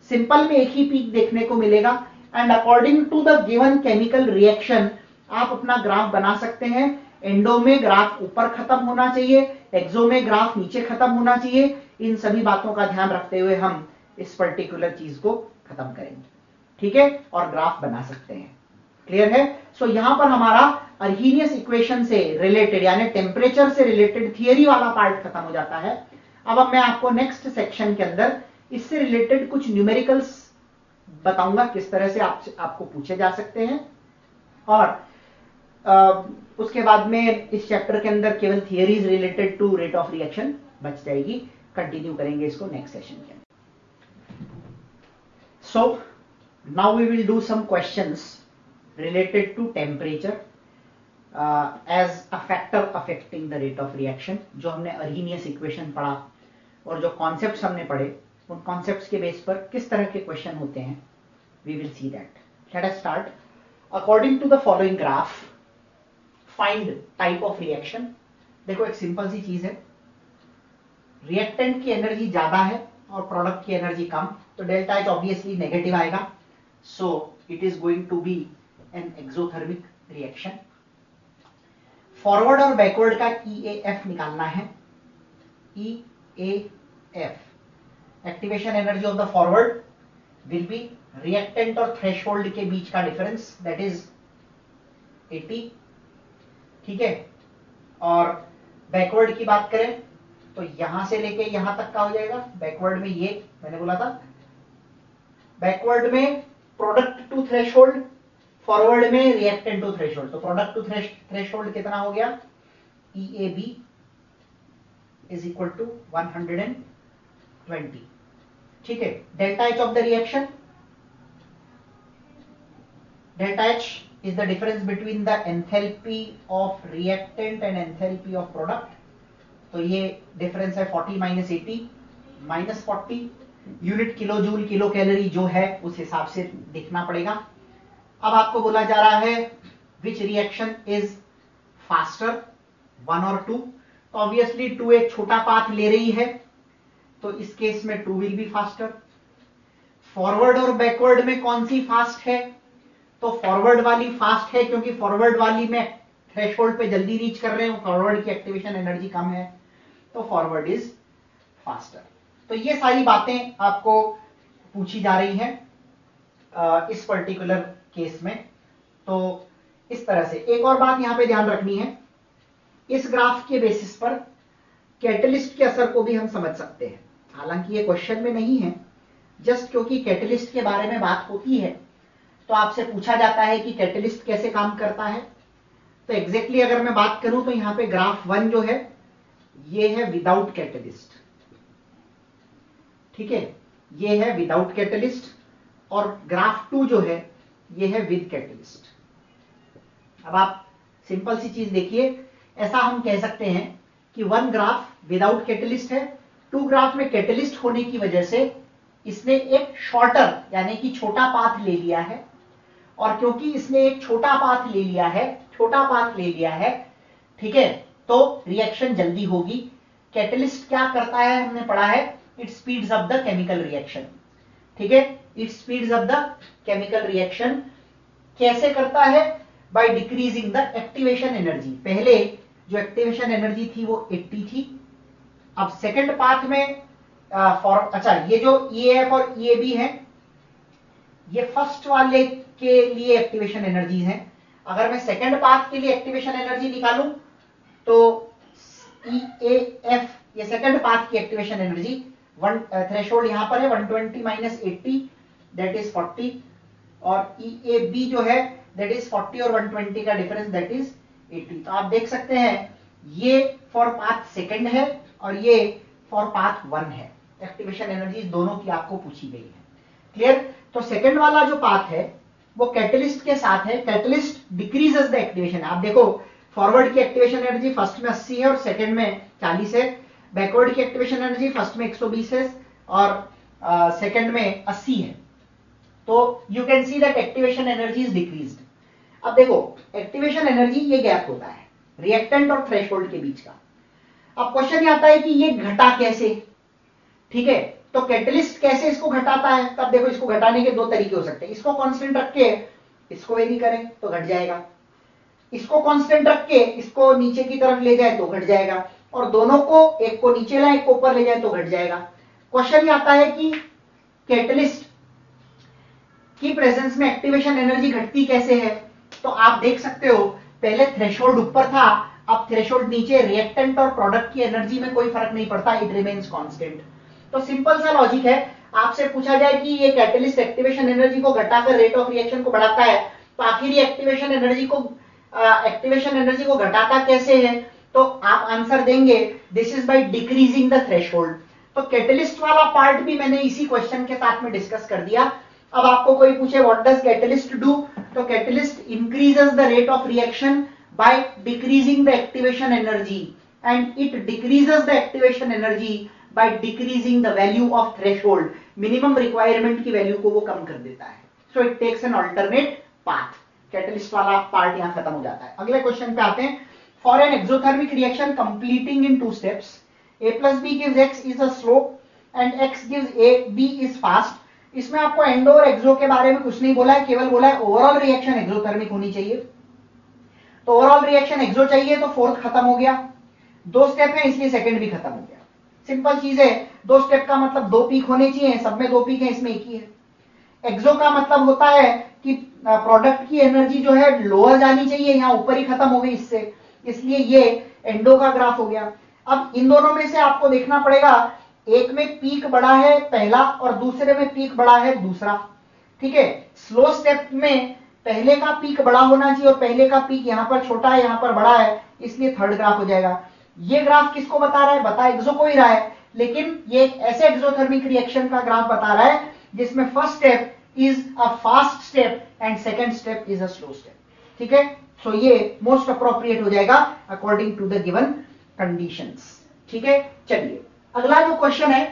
सिंपल में एक ही पीक देखने को मिलेगा, and according to the given chemical reaction आप अपना ग्राफ बना सकते हैं। एंडो में ग्राफ ऊपर खत्म होना चाहिए, एक्सो में ग्राफ नीचे खत्म होना चाहिए। इन सभी बातों का ध्यान रखते हुए हम इस पर्टिकुलर चीज को खत्म करेंगे, ठीक है, और ग्राफ बना सकते हैं। क्लियर है? सो यहां पर हमारा अर्हीनियस इक्वेशन से रिलेटेड यानी टेम्परेचर से रिलेटेड थियरी वाला पार्ट खत्म हो जाता है। अब मैं आपको नेक्स्ट सेक्शन के अंदर इससे रिलेटेड कुछ न्यूमेरिकल्स बताऊंगा किस तरह से आपको पूछे जा सकते हैं, और उसके बाद में इस चैप्टर के अंदर केवल theories related to rate of reaction बच जाएगी। कंटिन्यू करेंगे इसको नेक्स्ट सेशन के अंदर। So now we will do some questions related to temperature as a factor affecting the rate of reaction। जो हमने अर्हीनियस इक्वेशन पढ़ा और जो कॉन्सेप्ट्स हमने पढ़े उन कॉन्सेप्ट्स के बेस पर किस तरह के क्वेश्चन होते हैं, we will see that। Let us start। According to the following graph, find type of reaction। देखो एक सिंपल सी चीज है, रिएक्टेंट की एनर्जी ज्यादा है और प्रोडक्ट की एनर्जी कम, तो डेल्टा एच ऑब्वियसली नेगेटिव आएगा। So it is going to be an exothermic reaction. Forward और बैकवर्ड का EAF निकालना है। EAF, activation energy of the forward will be reactant और थ्रेशोल्ड के बीच का डिफरेंस, दैट इज 80, ठीक है। और बैकवर्ड की बात करें तो यहां से लेके यहां तक का हो जाएगा। बैकवर्ड में ये मैंने बोला था, बैकवर्ड में प्रोडक्ट टू थ्रेशोल्ड, फॉरवर्ड में रिएक्टेंट टू थ्रेशोल्ड। तो प्रोडक्ट टू थ्रेशोल्ड कितना हो गया? EAB इज इक्वल टू 120, ठीक है। Delta H of the reaction, delta H is the difference between the enthalpy of reactant and enthalpy of product. तो ये difference है 40 minus 80 minus 40, unit kilo joule kilo calorie जो है उस हिसाब से देखना पड़ेगा। अब आपको बोला जा रहा है विच रिएक्शन इज फास्टर, 1 और 2। तो ऑब्वियसली 2 एक छोटा पाथ ले रही है, तो इस केस में 2 विल बी फास्टर। फॉरवर्ड और बैकवर्ड में कौन सी फास्ट है? तो फॉरवर्ड वाली फास्ट है, क्योंकि फॉरवर्ड वाली में थ्रेशोल्ड पे जल्दी रीच कर रहे हैं, फॉरवर्ड की एक्टिवेशन एनर्जी कम है, तो फॉरवर्ड इज फास्टर। तो ये सारी बातें आपको पूछी जा रही हैं इस पर्टिकुलर केस में। तो इस तरह से एक और बात यहां पे ध्यान रखनी है, इस ग्राफ के बेसिस पर कैटलिस्ट के असर को भी हम समझ सकते हैं। हालांकि ये क्वेश्चन में नहीं है, जस्ट क्योंकि कैटलिस्ट के बारे में बात होती है तो आपसे पूछा जाता है कि कैटलिस्ट कैसे काम करता है। तो एग्जैक्टली अगर मैं बात करूं तो यहां पे ग्राफ 1 जो है ये है विदाउट कैटलिस्ट, ठीक है, ये है विदाउट कैटलिस्ट, और ग्राफ 2 जो है ये है विद कैटलिस्ट। अब आप सिंपल सी चीज देखिए, ऐसा हम कह सकते हैं कि 1 ग्राफ विदाउट कैटलिस्ट है, 2 ग्राफ में कैटलिस्ट होने की वजह से इसने एक शॉर्टर यानी कि छोटा पाथ ले लिया है, और क्योंकि इसने एक छोटा पाथ ले लिया है, ठीक है, तो रिएक्शन जल्दी होगी। कैटलिस्ट क्या करता है, हमने पढ़ा है, it speeds up the chemical reaction, ठीक है, it speeds up the chemical reaction. कैसे करता है? By decreasing the activation energy. पहले जो एक्टिवेशन एनर्जी थी वो 80 थी, अब सेकंड पाथ में अच्छा ये जो EAF और EAB है ये फर्स्ट वाले के लिए एक्टिवेशन एनर्जी है। अगर मैं सेकंड पाथ के लिए एक्टिवेशन एनर्जी निकालूं तो EAF ये सेकंड पाथ की एक्टिवेशन एनर्जी, थ्रेशोल्ड यहां पर है 120 माइनस 80 दैट इज 40, और EAB जो है दैट इज 40 और 120 का डिफरेंस दैट इज 80। तो आप देख सकते हैं ये फॉर पाथ सेकंड है और ये फॉर पाथ 1 है। एक्टिवेशन एनर्जी दोनों की आपको पूछी गई है, क्लियर? तो सेकंड वाला जो पाथ है वो कैटलिस्ट के साथ है, कैटलिस्ट डिक्रीजेस द एक्टिवेशन। आप देखो फॉरवर्ड की एक्टिवेशन एनर्जी फर्स्ट में 80 है और सेकंड में 40 है, बैकवर्ड की एक्टिवेशन एनर्जी फर्स्ट में 120 है और सेकंड में 80 है। तो you can see that activation energy is decreased. अब देखो एक्टिवेशन एनर्जी ये गैप होता है रिएक्टेंट और थ्रेशोल्ड के बीच का। अब क्वेश्चन ये आता है कि ये घटा कैसे, ठीक है, तो कैटलिस्ट कैसे इसको घटाता है? तब देखो इसको घटाने के 2 तरीके हो सकते हैं, इसको कांस्टेंट रख के इसको वेरी करें तो घट जाएगा, इसको कांस्टेंट रख के इसको नीचे की तरफ ले जाए तो घट जाएगा, और दोनों को, एक को नीचे लाए एक को ऊपर ले जाए तो घट जाएगा। क्वेश्चन ये आता है कि कैटलिस्ट की प्रेजेंस में एक्टिवेशन एनर्जी घटती कैसे है? तो आप देख सकते हो पहले थ्रेशोल्ड ऊपर था, अब थ्रेशोल्ड नीचे, रिएक्टेंट और प्रोडक्ट की एनर्जी में कोई फर्क नहीं पड़ता, इट रिमेन्स कांस्टेंट। तो सिंपल सा लॉजिक है, आपसे पूछा जाए कि ये कैटलिस्ट एक्टिवेशन एनर्जी को घटाकर रेट ऑफ रिएक्शन को बढ़ाता है, तो आखिर ये एक्टिवेशन एनर्जी को घटाता कैसे है? तो आप आंसर देंगे this is by decreasing the threshold. तो कैटलिस्ट वाला पार्ट भी मैंने इसी क्वेश्चन के साथ में डिस्कस कर दिया। अब आपको कोई पूछे व्हाट डज कैटलिस्ट डू, तो catalyst increases the rate of reaction by decreasing the activation energy, and it decreases the activation energy by decreasing the value of threshold, minimum requirement की वैल्यू को वो कम कर देता है। So it takes an alternate path। Catalyst वाला part यहां खत्म हो जाता है। अगले क्वेश्चन पे आते हैं। For an exothermic reaction completing in 2 steps, A plus B gives X is a slope and X gives A, B is fast। इसमें आपको एंडो और एक्सो के बारे में कुछ नहीं बोला है, केवल बोला है ओवरऑल रिएक्शन एक्सोथर्मिक होनी चाहिए। तो ओवरऑल रिएक्शन एक्सो चाहिए तो फोर्थ खत्म हो गया, 2 स्टेप है इसलिए सेकंड भी खत्म हो गया। सिंपल चीज है, 2 स्टेप का मतलब 2 पीक होने चाहिए, सब में 2 पीक है, इसमें एक ही है। एक्सो का मतलब होता है कि प्रोडक्ट की एनर्जी जो है लोअर जानी चाहिए, यहाँ ऊपर ही खत्म हो गई इससे, इसलिए ये एंडो का ग्राफ हो गया। अब इन दोनों में से आपको देखना पड़ेगा, एक में पीक बड़ा है पहला और दूसरे में पीक बड़ा है दूसरा, ठीक है। स्लो स्टेप में पहले का पीक बड़ा होना चाहिए और पहले का पीक यहाँ पर छोटा है यहाँ पर बड़ा है, इसलिए थर्ड ग्राफ हो जाएगा। ये ग्राफ किसको बता रहा है? बता एक्सो को ही रहा है, लेकिन ये एक ऐसे एक्सोथर्मिक रिएक्शन का ग्राफ बता रहा है जिसमें first step is a fast step and second step is a slow step, ठीक है। सो ये मोस्ट अप्रोप्रिएट हो जाएगा according to the given conditions, ठीक है। चलिए अगला जो क्वेश्चन है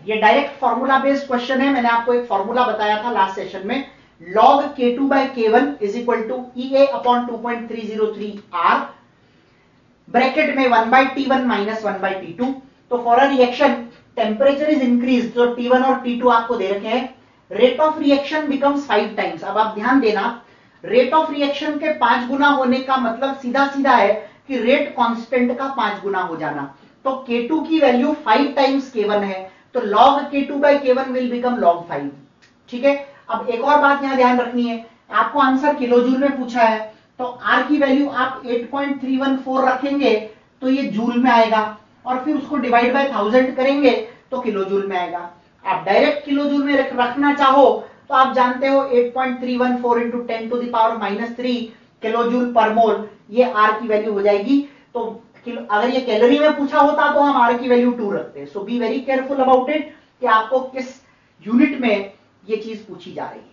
ये डायरेक्ट फॉर्मूला बेस्ड क्वेश्चन है। मैंने आपको एक फॉर्मूला बताया था लास्ट सेशन में, log K2 by K1 is equal to EA upon 2.303 R, bracket में 1 by T1 minus 1 by T2। तो for a reaction temperature is increase, तो T1 और T2 आपको दे रखे हैं, rate of reaction becomes 5 times. अब आप ध्यान देना, रेट ऑफ रिएक्शन के 5 गुना होने का मतलब सीधा सीधा है कि रेट कांस्टेंट का 5 गुना हो जाना। तो K2 की वैल्यू 5 टाइम्स K1 है, तो log K2 by K1 will become log 5। ठीक है, अब एक और बात यहां ध्यान रखनी है, आपको आंसर किलोजूल में पूछा है, तो R की वैल्यू आप 8.314 रखेंगे तो ये जूल में आएगा, और फिर उसको डिवाइड बाय 1000 करेंगे तो किलोजूल में आएगा। आप डायरेक्ट किलोजूल में रखना चाहो तो आप जानते हो 8.314 into 10 to the power -3 kilojoule per mole, ये R की वैल्यू हो जाएगी। तो अगर ये कैलोरी में पूछा होता तो हम R की वैल्यू 2 रखते। So be very careful about it कि आपको किस यूनिट में ये चीज पूछी जा रही है।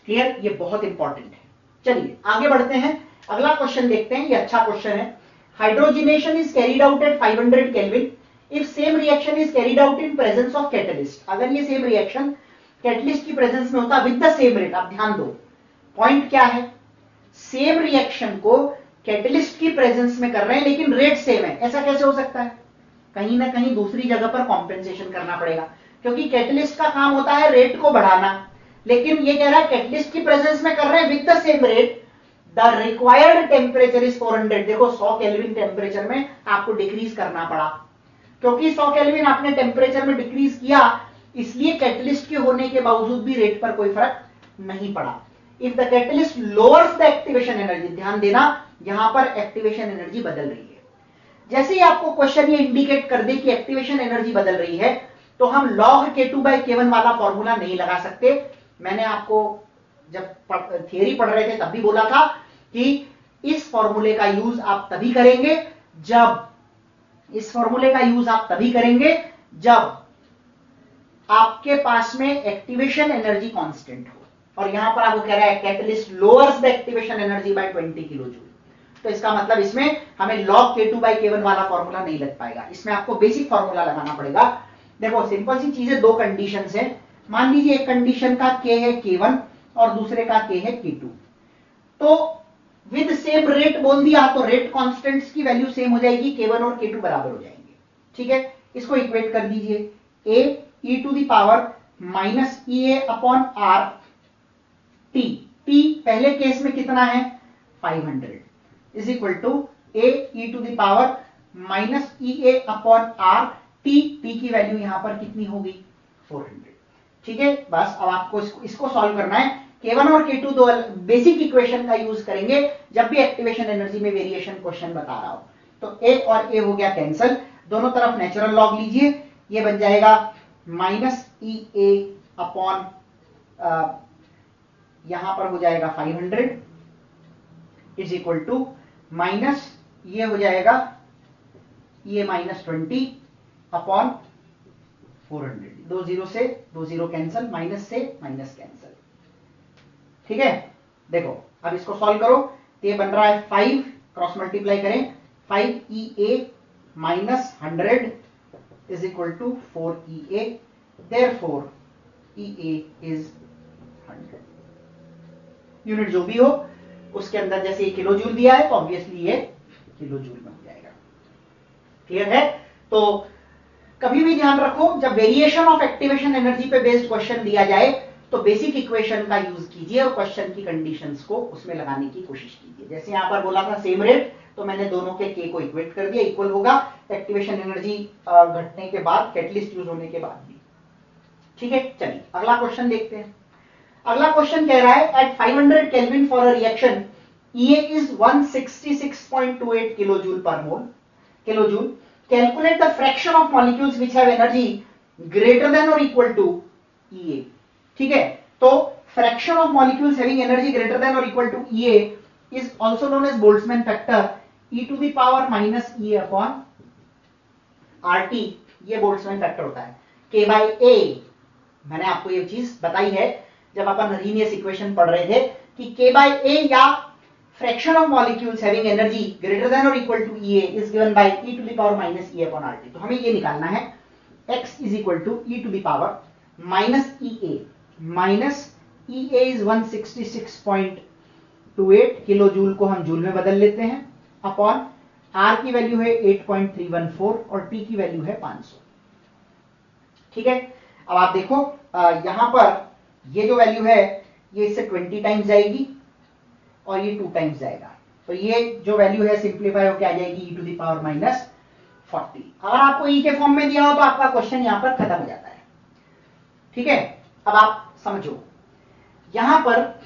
क्लियर, ये बहुत इंपॉर्टेंट है। चलिए आगे बढ़ते हैं, अगला क्वेश्चन देखते हैं, ये अच्छा क्वेश्चन है। Hydrogenation is carried out at 500 kelvin if same reaction is carried out in presence of catalyst. अगर ये सेम रिएक्शन कैटलिस्ट की प्रेजेंस में होता विद द सेम रेट, आप ध्यान दो पॉइंट क्या है, सेम रिएक्शन को कैटलिस्ट की प्रेजेंस में कर रहे हैं लेकिन रेट सेम है, ऐसा कैसे हो सकता है? कहीं ना कहीं दूसरी जगह पर कॉम्पेंसेशन करना पड़ेगा, क्योंकि कैटलिस्ट का काम होता है रेट को बढ़ाना, लेकिन ये कह रहा है कैटलिस्ट की प्रेजेंस में कर रहे हैं with the same rate, the required temperature is 400। देखो 100 केल्विन टेम्परेचर में आपको डिक्रीज करना पड़ा, क्योंकि 100 केल्विन आपने टेम्परेचर में डिक्रीज किया, इसलिए कैटलिस्ट के होने के बावजूद भी रेट पर कोई फर्क नहीं पड़ा। If the catalyst lowers the activation energy, ध्यान देना यहां पर एक्टिवेशन एनर्जी बदल रही है, जैसे ही आपको क्वेश्चन ये इंडिकेट कर दे कि एक्टिवेशन एनर्जी बदल रही है, तो हम log K2 by K1 वाला फॉर्मूला नहीं लगा सकते। मैंने आपको जब थियरी पढ़ रहे थे तब भी बोला था कि इस फॉर्मूले का यूज आप तभी करेंगे जब आपके पास में एक्टिवेशन एनर्जी कांस्टेंट हो, और यहां पर आपको कह रहा है catalyst lowers the activation energy by 20 kilojoule, तो इसका मतलब इसमें हमें log K2 by K1 वाला फॉर्मूला नहीं लग पाएगा, इसमें आपको बेसिक फॉर्मूला लगाना पड़ेगा। देखो सिंपल सी चीजें, दो कंडीशंस है, मान लीजिए एक कंडीशन का K है K1 और दूसरे का K है K2, तो विद सेम रेट बोल दिया तो रेट कांस्टेंट्स की वैल्यू सेम हो जाएगी, K1 और K2 बराबर हो जाएंगे। ठीक है, इसको इक्वेट कर दीजिए, a e to the power minus EA upon R T, T पहले केस में कितना है 500 is equal to a e to the power minus EA upon R T, T की वैल्यू यहां पर कितनी होगी 400। ठीक है, बस अब आपको इसको सॉल्व करना है। K1 और K2 दो बेसिक इक्वेशन का यूज करेंगे जब भी एक्टिवेशन एनर्जी में वेरिएशन क्वेश्चन बता रहा हो। तो A और A हो गया कैंसल, दोनों तरफ नेचुरल लॉग लीजिए, ये बन जाएगा माइनस EA अपॉन यहां पर हो जाएगा 500 इज इक्वल टू माइनस ये हो जाएगा ये -20 अपॉन 400, दो जीरो से दो जीरो कैंसल, माइनस से माइनस कैंसल। ठीक है, देखो अब इसको सॉल्व करो, तो ये बन रहा है 5 क्रॉस मल्टीप्लाई करें, 5EA minus 100 is equal to 4EA, therefore EA is 100। Unit जो भी हो उसके अंदर जैसे ये किलो जूल दिया है तो ऑब्वियसली ये किलो जूल में हो जाएगा। क्लियर है? तो कभी भी ध्यान रखो, जब वेरिएशन ऑफ एक्टिवेशन एनर्जी पे बेस्ड क्वेश्चन दिया जाए तो बेसिक इक्वेशन का यूज कीजिए और क्वेश्चन की कंडीशंस को उसमें लगाने की कोशिश कीजिए। जैसे यहां पर बोला था सेम रेट, तो मैंने दोनों के K को इक्वेट कर दिया, इक्वल होगा एक्टिवेशन एनर्जी घटने के बाद, कैटलिस्ट यूज होने के बाद भी। ठीक है, चलिए अगला क्वेश्चन देखते हैं। अगला क्वेश्चन कह रहा है at 500 kelvin for a reaction EA is 166.28 kilojoule per mole, kilojoule. Calculate the fraction of molecules which have energy greater than और इक्वल टू EA। ठीक है, तो fraction of molecules having energy greater than और equal to EA is also known as Boltzmann factor e to the power minus EA upon RT, ये Boltzmann factor होता है। K by A, मैंने आपको ये चीज बताई है जब अपन रीनियस इक्वेशन पढ़ रहे थे कि K by A या fraction of molecules having energy greater than और equal to EA is given by e to the power minus EA upon RT। तो हमें ये निकालना है x is equal to e to the power minus EA, minus EA is 166.28 kilo joule को हम joule में बदल लेते हैं, अपॉन R की वैल्यू है 8.314 और T की वैल्यू है 500। ठीक है, अब आप देखो यहां पर ये जो वैल्यू है ये इससे 20 टाइम्स जाएगी और ये 2 टाइम्स जाएगा, तो ये जो वैल्यू है सिंप्लीफाई होकर आ जाएगी e to the power minus 40। अगर आपको e के फॉर्म में दिया हो तो आपका क्वेश्चन यहां पर खत्म हो जाता है। ठीक है, अब आप समझो यहां पर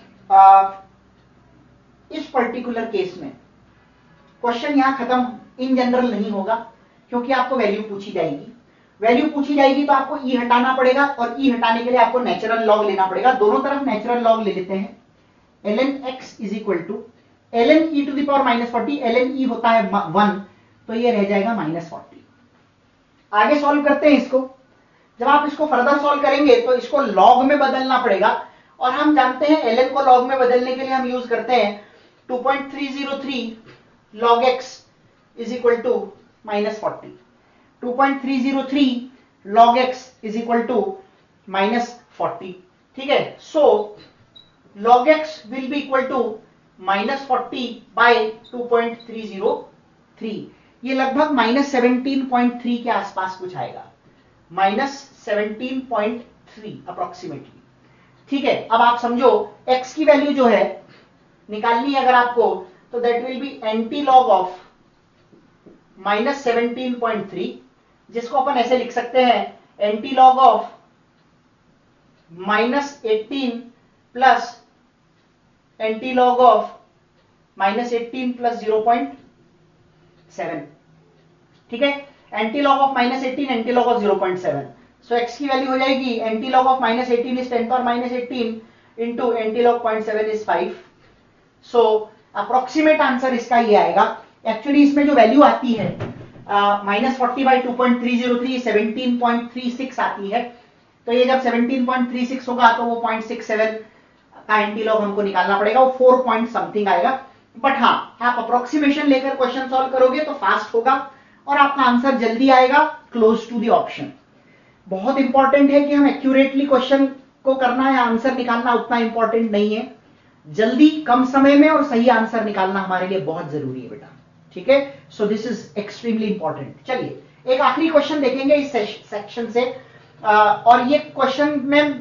इस पर्टिकुलर केस में क्वेश्चन यहां खत्म इन जनरल नहीं होगा, क्योंकि आपको वैल्यू पूछी जाएगी। वैल्यू पूछी जाएगी तो आपको e हटाना पड़ेगा, और e हटाने के लिए आपको नेचुरल लॉग लेना पड़ेगा। दोनों तरफ नेचुरल लॉग ले लेते हैं। ln x is equal to ln e to the power minus 40, ln e होता है 1, तो ये रह जाएगा माइनस 40। आगे सॉल्व करते हैं इसको। जब आप इसको फर्दर सॉल्व करेंगे तो इसको लॉग में बदलना पड़ेगा, और हम जानते हैं ln को लॉग में बदलने के लिए हम यूज करते हैं 2.303 log x is equal to minus 40। 2.303 log x is equal to minus 40। ठीक है, so log x will be equal to minus 40 by 2.303। ये लगभग माइनस 17.3 के आसपास कुछ आएगा, माइनस 17.3 अप्रोक्सीमेटली। ठीक है, अब आप समझो x की वैल्यू जो है निकालनी है अगर आपको, तो that will be anti log of minus 17.3, जिसको अपन ऐसे लिख सकते हैं anti log of minus 18 plus anti log of minus 18 plus 0.7। ठीक है, anti log of minus 18, anti log of 0.7। So x की वैल्यू हो जाएगी anti log of minus 18 is 10 power minus 18 into anti log 0.7 is 5। So approximate answer इसका ये आएगा। Actually इसमें जो वैल्यू आती है माइनस 40 बाई 2.303 17.36 आती है, तो ये जब 17.36 होगा तो वो 0.67 का एंटी लॉग हमको निकालना पड़ेगा, वो 4 पॉइंट समथिंग आएगा। बट हाँ, आप अप्रोक्सीमेशन लेकर क्वेश्चन सॉल्व करोगे तो फास्ट होगा और आपका आंसर जल्दी आएगा, क्लोज टू द ऑप्शन। बहुत इंपॉर्टेंट है कि हम एक्यूरेटली क्वेश्चन को करना है, आंसर निकालना उतना इंपॉर्टेंट नहीं है। जल्दी कम समय में और सही आंसर निकालना हमारे लिए बहुत जरूरी है बेटा। ठीक है, so this is extremely important. चलिए एक आखिरी क्वेश्चन देखेंगे इस सेक्शन से, और ये क्वेश्चन में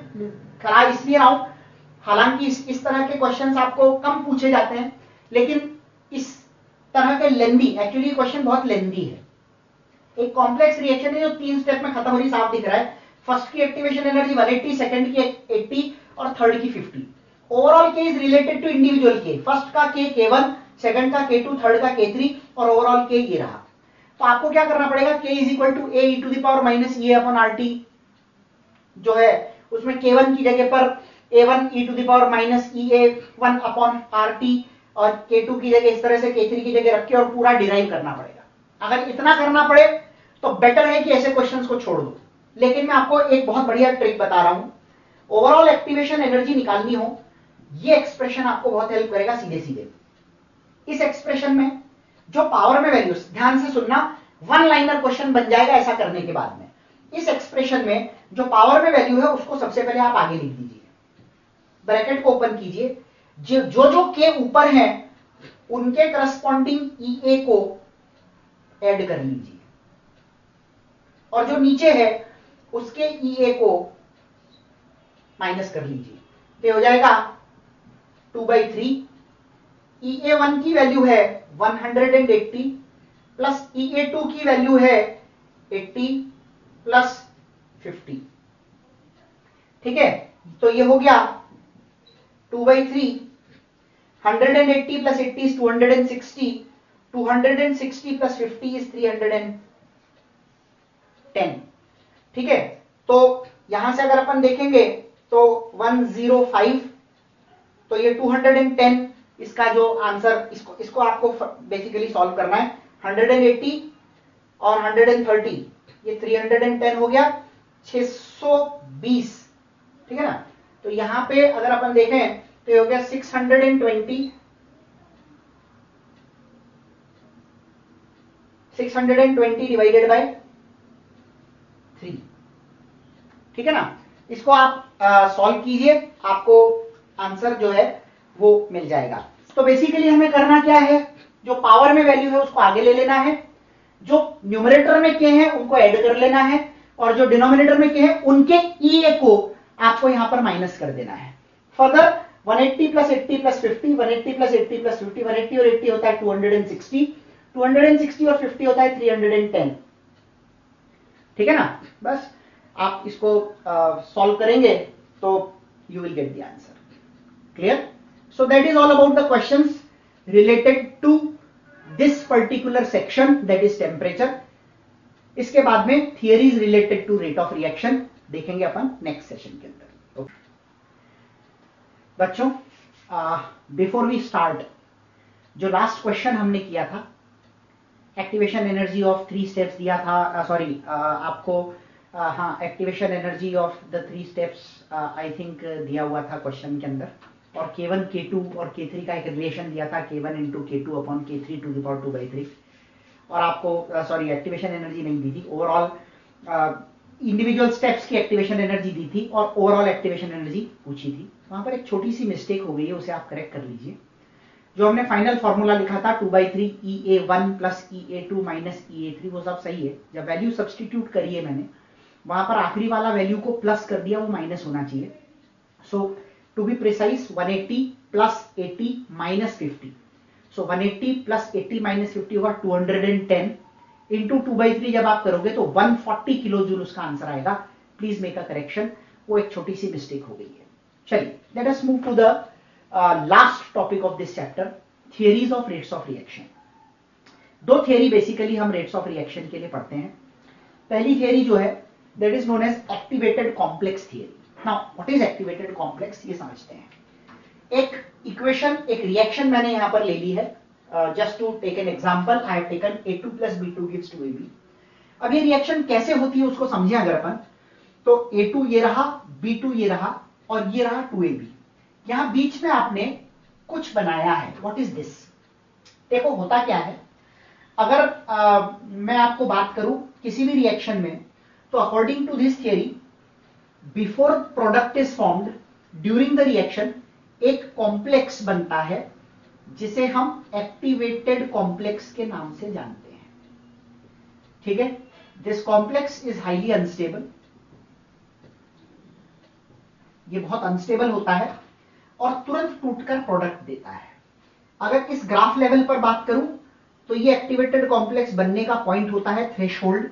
करा इसलिए रहा हूं, हालांकि इस तरह के क्वेश्चंस आपको कम पूछे जाते हैं, लेकिन इस तरह के लेंदी, एक्चुअली क्वेश्चन बहुत लेंदी है। एक कॉम्प्लेक्स रिएक्शन है जो 3 स्टेप में खत्म हो रही, साफ दिख रहा है। फर्स्ट की एक्टिवेशन एनर्जी 180, सेकंड की 80 और थर्ड की 50। ओवरऑल के इज रिलेटेड टू इंडिविजुअल के, फर्स्ट का के K1, सेकंड का K2, थर्ड का K3 और ओवरऑल के ये रहा। तो आपको क्या करना पड़ेगा, K is equal to A E to the power minus A upon RT जो है, उसमें K1 की जगह पर A1 e to the power minus EA1 upon RT और K2 की जगह इस तरह से K3 की जगह रख के और पूरा डिराइव करना पड़ेगा। अगर इतना करना पड़े तो बेटर है कि ऐसे क्वेश्चंस को छोड़ दो, लेकिन मैं आपको एक बहुत बढ़िया ट्रिक बता रहा हूं। ओवरऑल एक्टिवेशन एनर्जी निकालनी हो, ये एक्सप्रेशन आपको बहुत हेल्प करेगा सीधे सीधे। इस एक्सप्रेशन में जो पावर में वैल्यूज, ध्यान से सुनना, वन लाइनर क्वेश्चन बन जाएगा ऐसा करने के बाद में। इस एक्सप्रेशन में जो पावर में वैल्यू है उसको सबसे पहले आप आगे लिख दीजिए, ब्रैकेट को ओपन कीजिए, जो के ऊपर है उनके करस्पॉन्डिंग EA को ऐड कर लीजिए और जो नीचे है उसके EA को माइनस कर लीजिए, तो हो जाएगा 2/3। EA1 की वैल्यू है 180 प्लस EA2 की वैल्यू है 80 प्लस 50। ठीक है, तो ये हो गया 2/3, 180 प्लस 80 इज 260, 260 प्लस 50 इज 310। ठीक है, तो यहां से अगर अपन देखेंगे तो 105, तो ये 210 इसका जो आंसर, इसको आपको बेसिकली सॉल्व करना है। 180 और 130, ये 310 हो गया, 620। ठीक है ना, तो यहां पे अगर अपन देखें तो ये हो गया 620 डिवाइडेड बाय 3। ठीक है ना, इसको आप सॉल्व कीजिए, आपको आंसर जो है वो मिल जाएगा। तो बेसिकली हमें करना क्या है, जो पावर में वैल्यू है उसको आगे ले लेना है, जो न्यूमरेटर में के हैं उनको ऐड कर लेना है, और जो डिनोमिनेटर में के हैं उनके EA को आपको यहां पर माइनस कर देना है। Further 180 plus 80 plus 50, 180 plus 80 plus 50, 180 और 80 होता है 260, 260 और 50 होता है 310। ठीक है ना? बस आप इसको सॉल्व करेंगे तो you will get the answer. Clear? So that is all about the questions related to this particular section, that is temperature. इसके बाद में theories related to rate of reaction देखेंगे अपन नेक्स्ट सेशन के अंदर। okay. बच्चों, बिफोर वी स्टार्ट, जो last question हमने किया था, एक्टिवेशन एनर्जी ऑफ 3 स्टेप्स दिया था, सॉरी आपको हाँ, activation energy of the 3 steps I think दिया हुआ था क्वेश्चन के अंदर, और K1 K2 और K3 का एक रिलेशन दिया था, K1 into K2 upon K3 to the power 2/3, और आपको सॉरी एक्टिवेशन एनर्जी नहीं दी थी, ओवरऑल इंडिविजुअल स्टेप्स की एक्टिवेशन एनर्जी दी थी और ओवरऑल एक्टिवेशन एनर्जी पूछी थी। वहां पर एक छोटी सी मिस्टेक हो गई है, उसे आप करेक्ट कर लीजिए। जो हमने फाइनल फॉर्मूला लिखा था 2/3 EA1 plus EA2 minus EA3, वो सब सही है। जब वैल्यू सब्सटीट्यूट करी है मैंने, वहां पर आखिरी वाला वैल्यू को प्लस कर दिया, वो माइनस होना चाहिए। So to be precise 180 plus 80 minus 50, so 180 plus 80 minus 50 होगा 210 इंटू 2/3 जब आप करोगे तो 140 किलो जूल उसका आंसर आएगा। प्लीज मेक अ करेक्शन, वो एक छोटी सी मिस्टेक हो गई है। चलिए, let us move to the last topic of this chapter, theories of rates of reaction. 2 theory basically हम रेट्स ऑफ रिएक्शन के लिए पढ़ते हैं। पहली थियरी जो है that is known as activated complex theory. Now what is activated complex, ये समझते हैं। एक इक्वेशन, एक रिएक्शन मैंने यहां पर ले ली है, just to take an example, I have taken A2 plus B2 gives 2AB। अब ये रिएक्शन कैसे होती है उसको समझे अगर अपन, तो A2 ये रहा, B2 ये रहा, और ये रहा 2AB। यहां बीच में आपने कुछ बनाया है, व्हाट इज दिस? देखो होता क्या है, अगर मैं आपको बात करूं किसी भी रिएक्शन में, तो according to this theory, before product is formed, during the reaction एक कॉम्प्लेक्स बनता है जिसे हम एक्टिवेटेड कॉम्प्लेक्स के नाम से जानते हैं। ठीक है? This complex is highly unstable, ये बहुत अनस्टेबल होता है और तुरंत टूटकर प्रोडक्ट देता है। अगर इस ग्राफ लेवल पर बात करूं तो ये एक्टिवेटेड कॉम्प्लेक्स बनने का पॉइंट होता है threshold,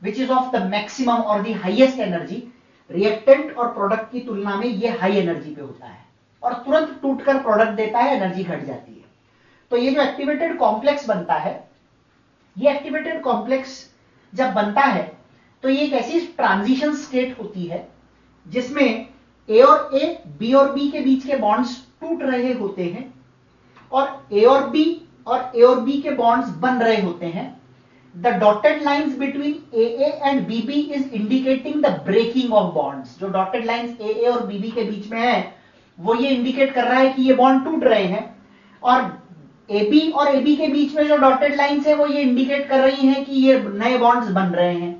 which is of the maximum और द हाईएस्ट एनर्जी। रिएक्टेंट और प्रोडक्ट की तुलना में ये हाई एनर्जी पे होता है और तुरंत टूटकर प्रोडक्ट देता है, एनर्जी घट जाती है। तो ये जो एक्टिवेटेड कॉम्प्लेक्स बनता है, ये एक्टिवेटेड कॉम्प्लेक्स जब बनता है तो ये एक ऐसी ट्रांजिशन स्टेट होती है जिसमें ए और ए, बी और बी के बीच के बॉन्ड्स टूट रहे होते हैं और ए और बी के बॉन्ड्स बन रहे होते हैं। The dotted lines between A and B B is indicating the breaking of bonds. जो डॉटेड लाइंस ए और बीबी के बीच में है, वो ये इंडिकेट कर रहा है कि ये बॉन्ड टूट रहे हैं, और AB और AB के बीच में जो डॉटेड लाइंस है, वो ये इंडिकेट कर रही हैं कि ये नए बॉन्ड्स बन रहे हैं।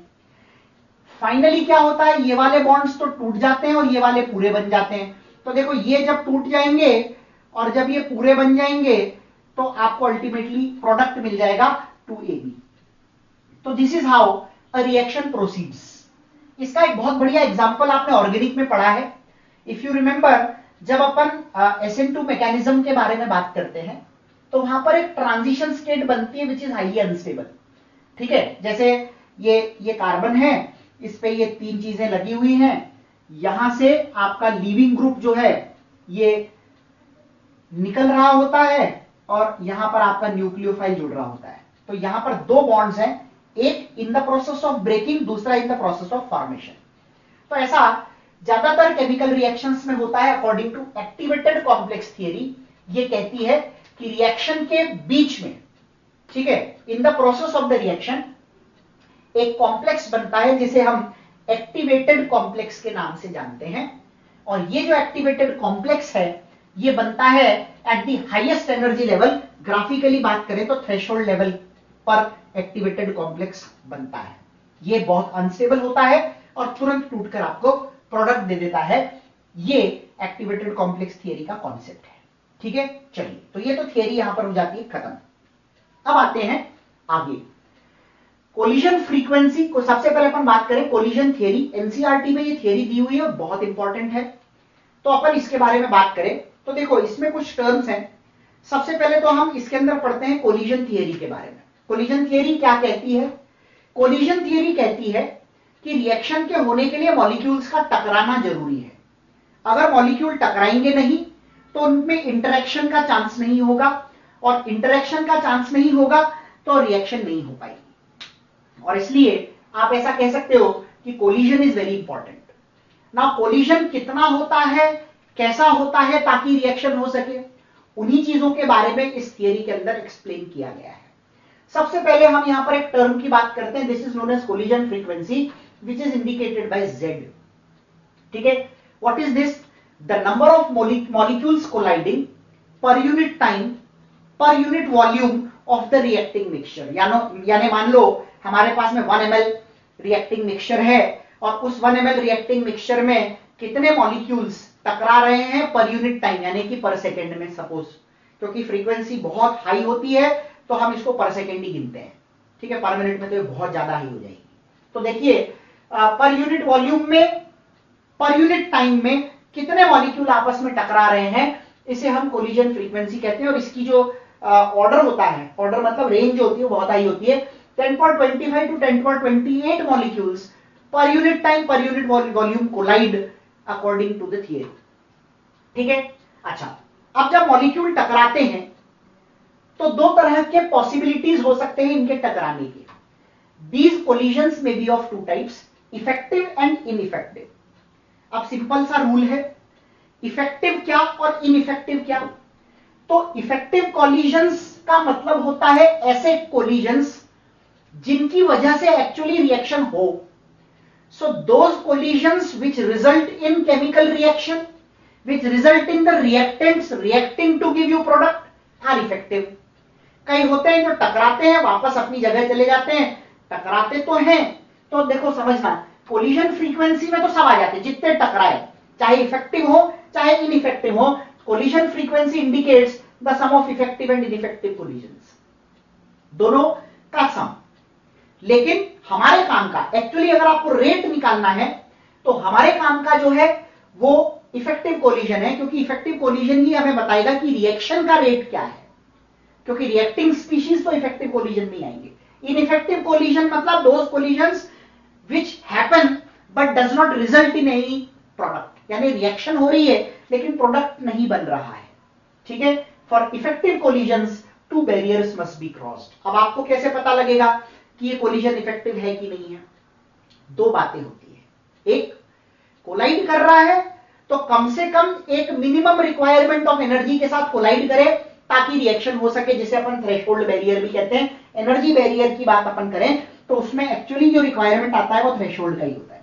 फाइनली क्या होता है, ये वाले बॉन्ड्स तो टूट जाते हैं और ये वाले पूरे बन जाते हैं। तो देखो, ये जब टूट जाएंगे और जब ये पूरे बन जाएंगे तो आपको अल्टीमेटली प्रोडक्ट मिल जाएगा 2AB। तो this is how a reaction proceeds. इसका एक बहुत बढ़िया एग्जांपल आपने ऑर्गेनिक में पढ़ा है। इफ यू रिमेंबर, जब अपन SN2 मैकेनिज्म के बारे में बात करते हैं तो वहां पर एक ट्रांजिशन स्टेट बनती है विच इज हाईली अनस्टेबल। ठीक है? जैसे ये कार्बन है, इस पे ये 3 चीजें लगी हुई हैं, यहां से आपका लीविंग ग्रुप जो है ये निकल रहा होता है और यहां पर आपका न्यूक्लियोफाइल जुड़ रहा होता है। तो यहां पर 2 बॉन्ड्स हैं, एक in the process of breaking, दूसरा in the process of formation. तो ऐसा ज्यादातर केमिकल रिएक्शंस में होता है। According to activated complex theory, ये कहती है कि रिएक्शन के बीच में, ठीक है, in the process of the reaction एक कॉम्प्लेक्स बनता है जिसे हम एक्टिवेटेड कॉम्प्लेक्स के नाम से जानते हैं। और ये जो एक्टिवेटेड कॉम्प्लेक्स है, ये बनता है at the highest energy level. Graphically बात करें तो थ्रेशोल्ड लेवल पर एक्टिवेटेड कॉम्प्लेक्स बनता है। ये बहुत अनस्टेबल होता है और तुरंत टूटकर आपको प्रोडक्ट दे देता है। ये एक्टिवेटेड कॉम्प्लेक्स थियरी का कॉन्सेप्ट है। ठीक है? चलिए, तो ये तो थियरी यहां पर हो जाती है खत्म। अब आते हैं आगे। कोलिजन फ्रीक्वेंसी को सबसे पहले अपन बात करें कोलिजन थियरी, एनसीईआरटी में ये थियरी दी हुई है और बहुत इंपॉर्टेंट है, तो अपन इसके बारे में बात करें तो देखो इसमें कुछ टर्म्स हैं। सबसे पहले तो हम इसके अंदर पढ़ते हैं कोलिजन थियरी के बारे में। कोलिजन थियरी क्या कहती है? कोलिजन थियरी कहती है कि रिएक्शन के होने के लिए मॉलिक्यूल्स का टकराना जरूरी है। अगर मॉलिक्यूल टकराएंगे नहीं तो उनमें इंटरेक्शन का चांस नहीं होगा, और इंटरेक्शन का चांस नहीं होगा तो रिएक्शन नहीं हो पाएगी। और इसलिए आप ऐसा कह सकते हो कि कोलिजन इज वेरी इंपॉर्टेंट। ना कोलिजन कितना होता है, कैसा होता है ताकि रिएक्शन हो सके, उन्हीं चीजों के बारे में इस थियरी के अंदर एक्सप्लेन किया गया है। सबसे पहले हम यहां पर एक टर्म की बात करते हैं, this is known as collision frequency which is indicated by Z। ठीक है, what is this? The number of molecules colliding per unit time per unit volume of the reacting mixture. यानी मान लो हमारे पास में 1 ml रिएक्टिंग मिक्सचर है और उस 1 ml reacting mixture में कितने मॉलिक्यूल्स टकरा रहे हैं पर यूनिट टाइम, यानी कि पर सेकेंड में। सपोज क्योंकि फ्रीक्वेंसी बहुत हाई होती है तो हम इसको पर सेकेंड ही गिनते हैं, ठीक है, पर मिनट में तो ये बहुत ज्यादा हाई हो जाएगी। तो देखिए पर यूनिट वॉल्यूम में पर यूनिट टाइम में कितने मॉलिक्यूल आपस में टकरा रहे हैं, इसे हम कोलिजन फ्रीक्वेंसी कहते हैं। और इसकी जो ऑर्डर होता है, ऑर्डर मतलब रेंज जो होती है वो बहुत हाई होती है, 10.25 to 10.28 molecules per unit time per unit volume collide according to the theory. ठीक है, अच्छा, अब जब मॉलिक्यूल टकराते हैं तो दो तरह के पॉसिबिलिटीज हो सकते हैं इनके टकराने के। दीज कोलिजन्स में be of two types, effective and ineffective. अब सिंपल सा रूल है, इफेक्टिव क्या और इनइफेक्टिव क्या। तो इफेक्टिव कोलिजन्स का मतलब होता है ऐसे कोलिजन्स जिनकी वजह से एक्चुअली रिएक्शन हो। So those collisions which result in chemical reaction, which result in the reactants reacting to give you product are effective। कई होते हैं जो टकराते हैं वापस अपनी जगह चले जाते हैं, टकराते तो हैं। तो देखो समझना, कोलिजन फ्रीक्वेंसी में तो सब आ जाते हैं जितने टकराए, चाहे इफेक्टिव हो चाहे इनइफेक्टिव हो। Collision frequency indicates the sum of effective and ineffective collisions, दोनों का सम। लेकिन हमारे काम का एक्चुअली अगर आपको रेट निकालना है तो हमारे काम का जो है वो इफेक्टिव कोलिजन है, क्योंकि इफेक्टिव कोलिजन ही हमें बताएगा कि रिएक्शन का रेट क्या है, क्योंकि रिएक्टिंग स्पीशीज तो इफेक्टिव कोलिजन में आएंगे। इनइफेक्टिव कोलिजन मतलब those collisions which happen but does not result in any product, यानी रिएक्शन हो रही है लेकिन प्रोडक्ट नहीं बन रहा है। ठीक है, for effective collisions two barriers must be crossed. अब आपको कैसे पता लगेगा कि ये कोलिजन इफेक्टिव है कि नहीं है? दो बातें होती है, एक कोलाइड कर रहा है तो कम से कम एक मिनिमम रिक्वायरमेंट ऑफ एनर्जी के साथ कोलाइड करे ताकि रिएक्शन हो सके, जिसे अपन थ्रेशोल्ड बैरियर भी कहते हैं। एनर्जी बैरियर की बात अपन करें तो उसमें एक्चुअली जो रिक्वायरमेंट आता है वो थ्रेशोल्ड का ही होता है,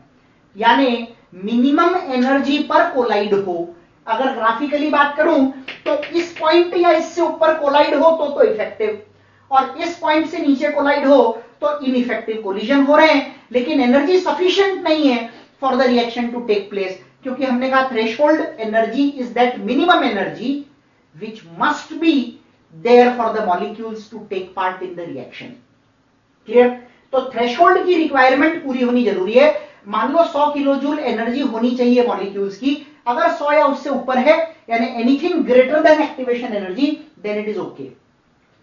यानी मिनिमम एनर्जी पर कोलाइड हो। अगर ग्राफिकली बात करूं तो इस पॉइंट या इससे ऊपर कोलाइड हो तो इफेक्टिव, और इस पॉइंट से नीचे कोलाइड हो तो इनइफेक्टिव कोलिजन हो रहे हैं। लेकिन एनर्जी सफिशिएंट नहीं है for the reaction to take place, क्योंकि हमने कहा threshold energy is that minimum energy which must be there for the molecules to take part in the reaction. Clear? तो थ्रेशोल्ड की रिक्वायरमेंट पूरी होनी जरूरी है। मान लो 100 किलो जूल एनर्जी होनी चाहिए मॉलिक्यूल्स की, अगर 100 या उससे ऊपर है यानी anything greater than activation energy then it is okay.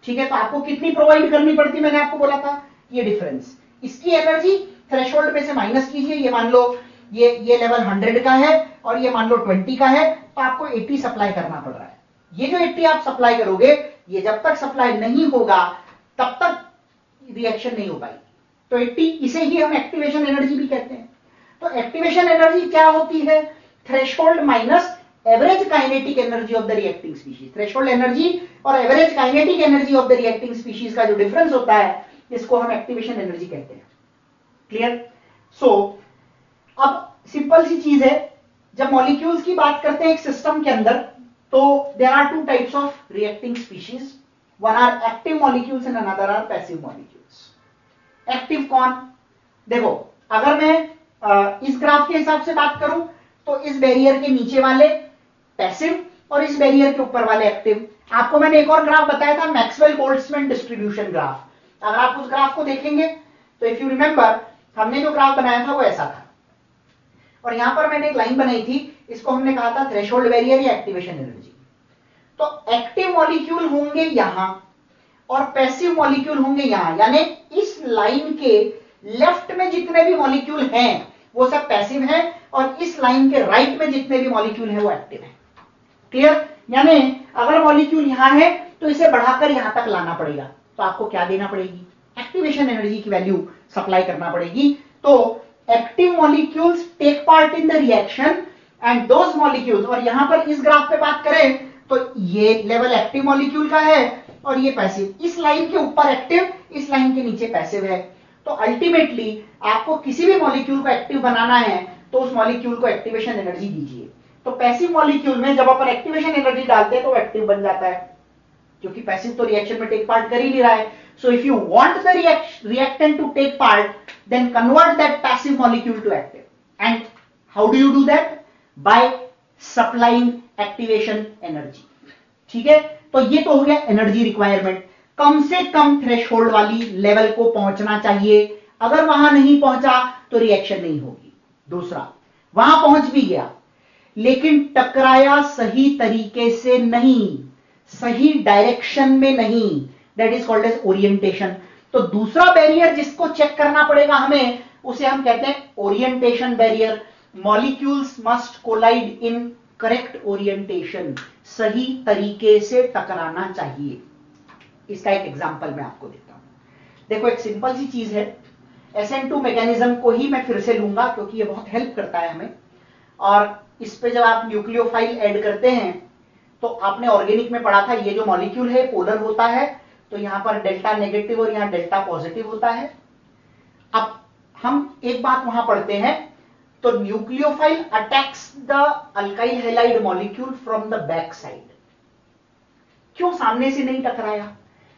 ठीक है, तो आपको कितनी प्रोवाइड करनी पड़ती, मैंने आपको बोला था ये डिफरेंस। इसकी एनर्जी थ्रेशोल्ड में से माइनस कीजिए, ये मान लो ये लेवल 100 का है और ये मान लो 20 का है, तो आपको 80 सप्लाई करना पड़ रहा है। ये जो 80 आप सप्लाई करोगे, ये जब तक सप्लाई नहीं होगा तब तक रिएक्शन नहीं हो पाएगी। तो 80, इसे ही हम एक्टिवेशन एनर्जी भी कहते हैं। तो एक्टिवेशन एनर्जी क्या होती है? Threshold minus average kinetic energy of the reacting species. Threshold energy और average kinetic energy of the reacting species का जो डिफरेंस होता है इसको हम एक्टिवेशन एनर्जी कहते हैं। क्लियर? सो अब सिंपल सी चीज है, जब मॉलिक्यूल्स की बात करते हैं एक सिस्टम के अंदर, तो there are two types of reacting species, one are active molecules and another are passive molecules. Active कौन? देखो, अगर मैं इस ग्राफ के हिसाब से बात करूं तो इस बैरियर के नीचे वाले पैसिव और इस बैरियर के ऊपर वाले एक्टिव। आपको मैंने एक और ग्राफ बताया था, मैक्सवेल बोल्ट्जमैन डिस्ट्रीब्यूशन ग्राफ। अगर आप उस ग्राफ को देखेंगे तो इफ यू रिमेंबर, हमने जो ग्राफ बनाया था वो ऐसा था, और यहां पर मैंने एक लाइन बनाई थी, इसको हमने कहा था थ्रेशोल्ड बैरियर या एक्टिवेशन एनर्जी। तो एक्टिव मॉलिक्यूल होंगे यहां और पैसिव मॉलिक्यूल होंगे यहां, यानी इस लाइन के लेफ्ट में जितने भी मॉलिक्यूल हैं वो सब पैसिव हैं, और इस लाइन के राइट में जितने भी मॉलिक्यूल हैं वो एक्टिव हैं। क्लियर? यानी अगर मॉलिक्यूल यहां है तो इसे बढ़ाकर यहां तक लाना पड़ेगा, तो आपको क्या देना पड़ेगी? एक्टिवेशन एनर्जी की वैल्यू सप्लाई करना पड़ेगी। तो active molecules take part in the reaction and those molecules, और यहां पर इस ग्राफ पे बात करें तो ये लेवल एक्टिव मॉलिक्यूल का है और ये पैसिव, इस लाइन के ऊपर एक्टिव, इस लाइन के नीचे पैसिव है। तो अल्टीमेटली आपको किसी भी मॉलिक्यूल को एक्टिव बनाना है तो उस मॉलिक्यूल को एक्टिवेशन एनर्जी दीजिए। तो पैसिव मॉलिक्यूल में जब अपन एक्टिवेशन एनर्जी डालते हैं तो एक्टिव बन जाता है, क्योंकि पैसिव तो रिएक्शन में टेक पार्ट कर ही नहीं रहा है। So if you want the reactant to take part, then convert that passive molecule to active. And how do you do that? By supplying activation energy. ठीक है, तो ये तो हो गया एनर्जी रिक्वायरमेंट। कम से कम थ्रेशोल्ड वाली लेवल को पहुंचना चाहिए, अगर वहां नहीं पहुंचा तो रिएक्शन नहीं होगी। दूसरा, वहां पहुंच भी गया लेकिन टकराया सही तरीके से नहीं, सही डायरेक्शन में नहीं, that is called as orientation. तो दूसरा बैरियर जिसको चेक करना पड़ेगा हमें, उसे हम कहते हैं orientation barrier. Molecules must collide in correct orientation, सही तरीके से टकराना चाहिए। इसका एक एग्जांपल मैं आपको देता हूं। देखो, एक सिंपल सी चीज है, SN2 मैकेनिज्म को ही मैं फिर से लूंगा क्योंकि ये बहुत हेल्प करता है हमें। और इस पे जब आप न्यूक्लियोफाइल ऐड करते हैं तो आपने ऑर्गेनिक में पढ़ा था, ये जो मॉलिक्यूल है पोलर होता है, तो यहां पर डेल्टा नेगेटिव और यहां डेल्टा पॉजिटिव होता है। अब हम एक बात वहां पढ़ते हैं, तो nucleophile attacks the alkyl halide molecule from the back side. क्यों सामने से नहीं टकराया?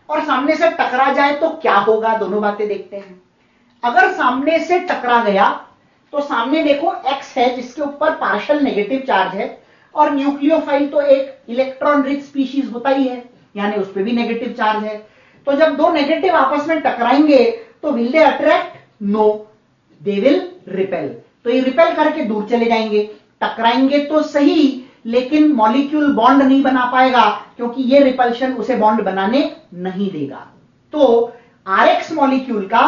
और सामने से टकरा जाए तो क्या होगा? दोनों बातें देखते हैं। अगर सामने से टकरा गया तो सामने देखो X है जिसके ऊपर पार्शियल नेगेटिव चार्ज है, और न्यूक्लियोफाइल तो एक इलेक्ट्रॉन रिच स्पीशीज होता ही है, यानी उस पर भी नेगेटिव चार्ज है। तो जब दो नेगेटिव आपस में टकराएंगे तो will they attract? No, they will repel. तो ये रिपेल करके दूर चले जाएंगे। टकराएंगे तो सही, लेकिन मॉलिक्यूल बॉन्ड नहीं बना पाएगा क्योंकि ये रिपल्शन उसे बॉन्ड बनाने नहीं देगा। तो RX मॉलिक्यूल का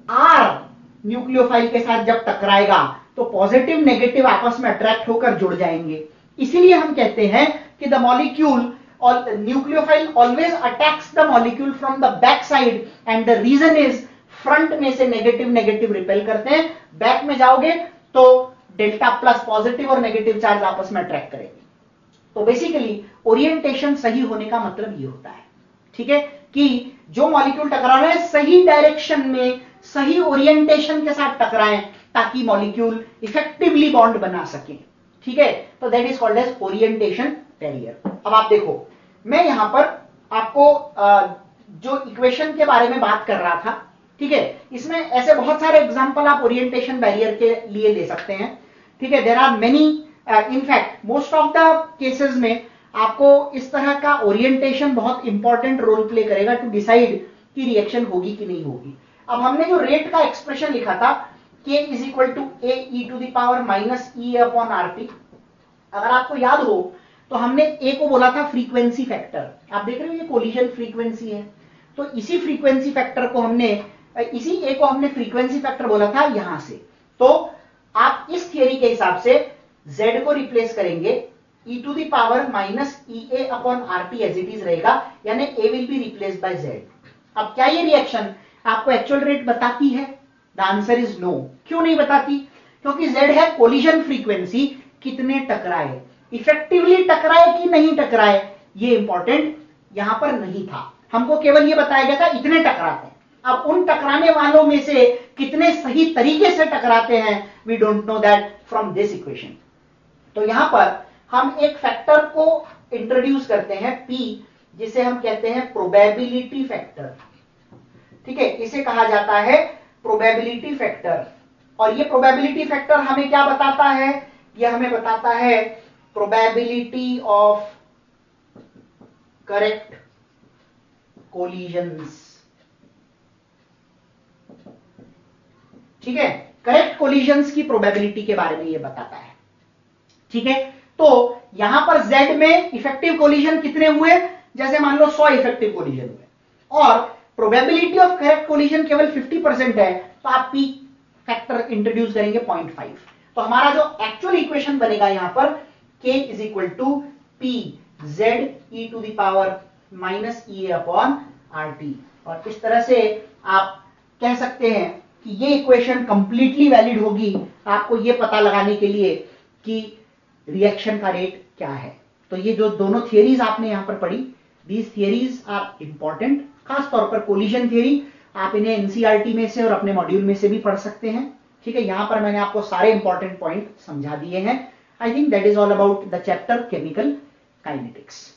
R न्यूक्लियोफाइल के साथ जब टकराएगा तो पॉजिटिव नेगेटिव आपस में अट्रैक्ट होकर जुड़ जाएंगे। इसीलिए हम कहते हैं कि द मॉलिक्यूल और nucleophile always attacks the molecule from the back side, and the reason is front में से नेगेटिव नेगेटिव रिपेल करते हैं, बैक में जाओगे तो डेल्टा प्लस पॉजिटिव और नेगेटिव चार्ज आपस में अट्रैक्ट करेंगे। तो बेसिकली ओरिएंटेशन सही होने का मतलब ये होता है, ठीक है, कि जो मॉलिक्यूल टकरा रहे हैं सही डायरेक्शन में, सही ओरिएंटेशन के साथ टकराएं ताकि मॉलिक्यूल इफेक्टिवली बॉन्ड बना सके। ठीक है, तो that is called as orientation barrier. अब आप देखो, मैं यहां पर आपको जो इक्वेशन के बारे में बात कर रहा था, ठीक है, इसमें ऐसे बहुत सारे एग्जांपल आप ओरिएंटेशन बैरियर के लिए ले सकते हैं। ठीक है, there are many, in fact most of the cases में आपको इस तरह का ओरिएंटेशन बहुत इंपॉर्टेंट रोल प्ले करेगा टू डिसाइड कि रिएक्शन होगी कि नहीं होगी। अब हमने जो रेट का एक्सप्रेशन लिखा था, K is equal to A E to the power minus E upon RT, अगर आपको याद हो तो हमने A को बोला था फ्रीक्वेंसी फैक्टर। आप देख रहे हो ये कोलिजन फ्रीक्वेंसी है, तो इसी फ्रीक्वेंसी फैक्टर को हमने, इसी A को हमने फ्रीक्वेंसी फैक्टर बोला था यहां से। तो आप इस थियरी के हिसाब से Z को रिप्लेस करेंगे, e to the power minus E A upon RT as it is रहेगा, यानी A will be replace by Z। अब क्या ये रिएक्शन आपको एक्चुअल रेट बताती है? The answer is no. क्यों नहीं बताती? क्योंकि Z है कोलिजन फ्रीक्वेंसी, कितने टकराए, इफेक्टिवली टकराए कि नहीं टकराए, ये इंपॉर्टेंट यहां पर नहीं था। हमको केवल ये बताया गया था इतने टकराते हैं। अब उन टकराने वालों में से कितने सही तरीके से टकराते हैं, we don't know that from this equation. तो यहां पर हम एक फैक्टर को इंट्रोड्यूस करते हैं P, जिसे हम कहते हैं प्रोबेबिलिटी फैक्टर। ठीक है, इसे कहा जाता है प्रोबेबिलिटी फैक्टर। और ये प्रोबेबिलिटी फैक्टर हमें क्या बताता है? ये हमें बताता है प्रोबेबिलिटी ऑफ करेक्ट कोलिजन्स। ठीक है, करेक्ट कोलिजन्स की प्रोबेबिलिटी के बारे में ये बताता है। ठीक है, तो यहां पर Z में इफेक्टिव कोलिजन कितने हुए, जैसे मान लो 100 इफेक्टिव कोलिजन हुए और प्रोबेबिलिटी ऑफ करेक्ट कोलिजन केवल 50% है, तो आप P फैक्टर इंट्रोड्यूस करेंगे 0.5। तो हमारा जो एक्चुअल इक्वेशन बनेगा यहां पर K is equal to P Z e to the power minus E upon RT। और इस तरह से आप कह सकते हैं कि ये इक्वेशन कंप्लीटली वैलिड होगी आपको ये पता लगाने के लिए कि रिएक्शन का रेट क्या है। तो ये जो दोनों थियरीज आपने यहां पर पढ़ी, दीज थियरीज आर इंपॉर्टेंट, खास तौर पर कोलिजन थियरी आप इन्हें एनसीईआरटी में से और अपने मॉड्यूल में से भी पढ़ सकते हैं। ठीक है, यहां पर मैंने आपको सारे इंपॉर्टेंट पॉइंट समझा दिए हैं। I think that is all about the chapter chemical kinetics.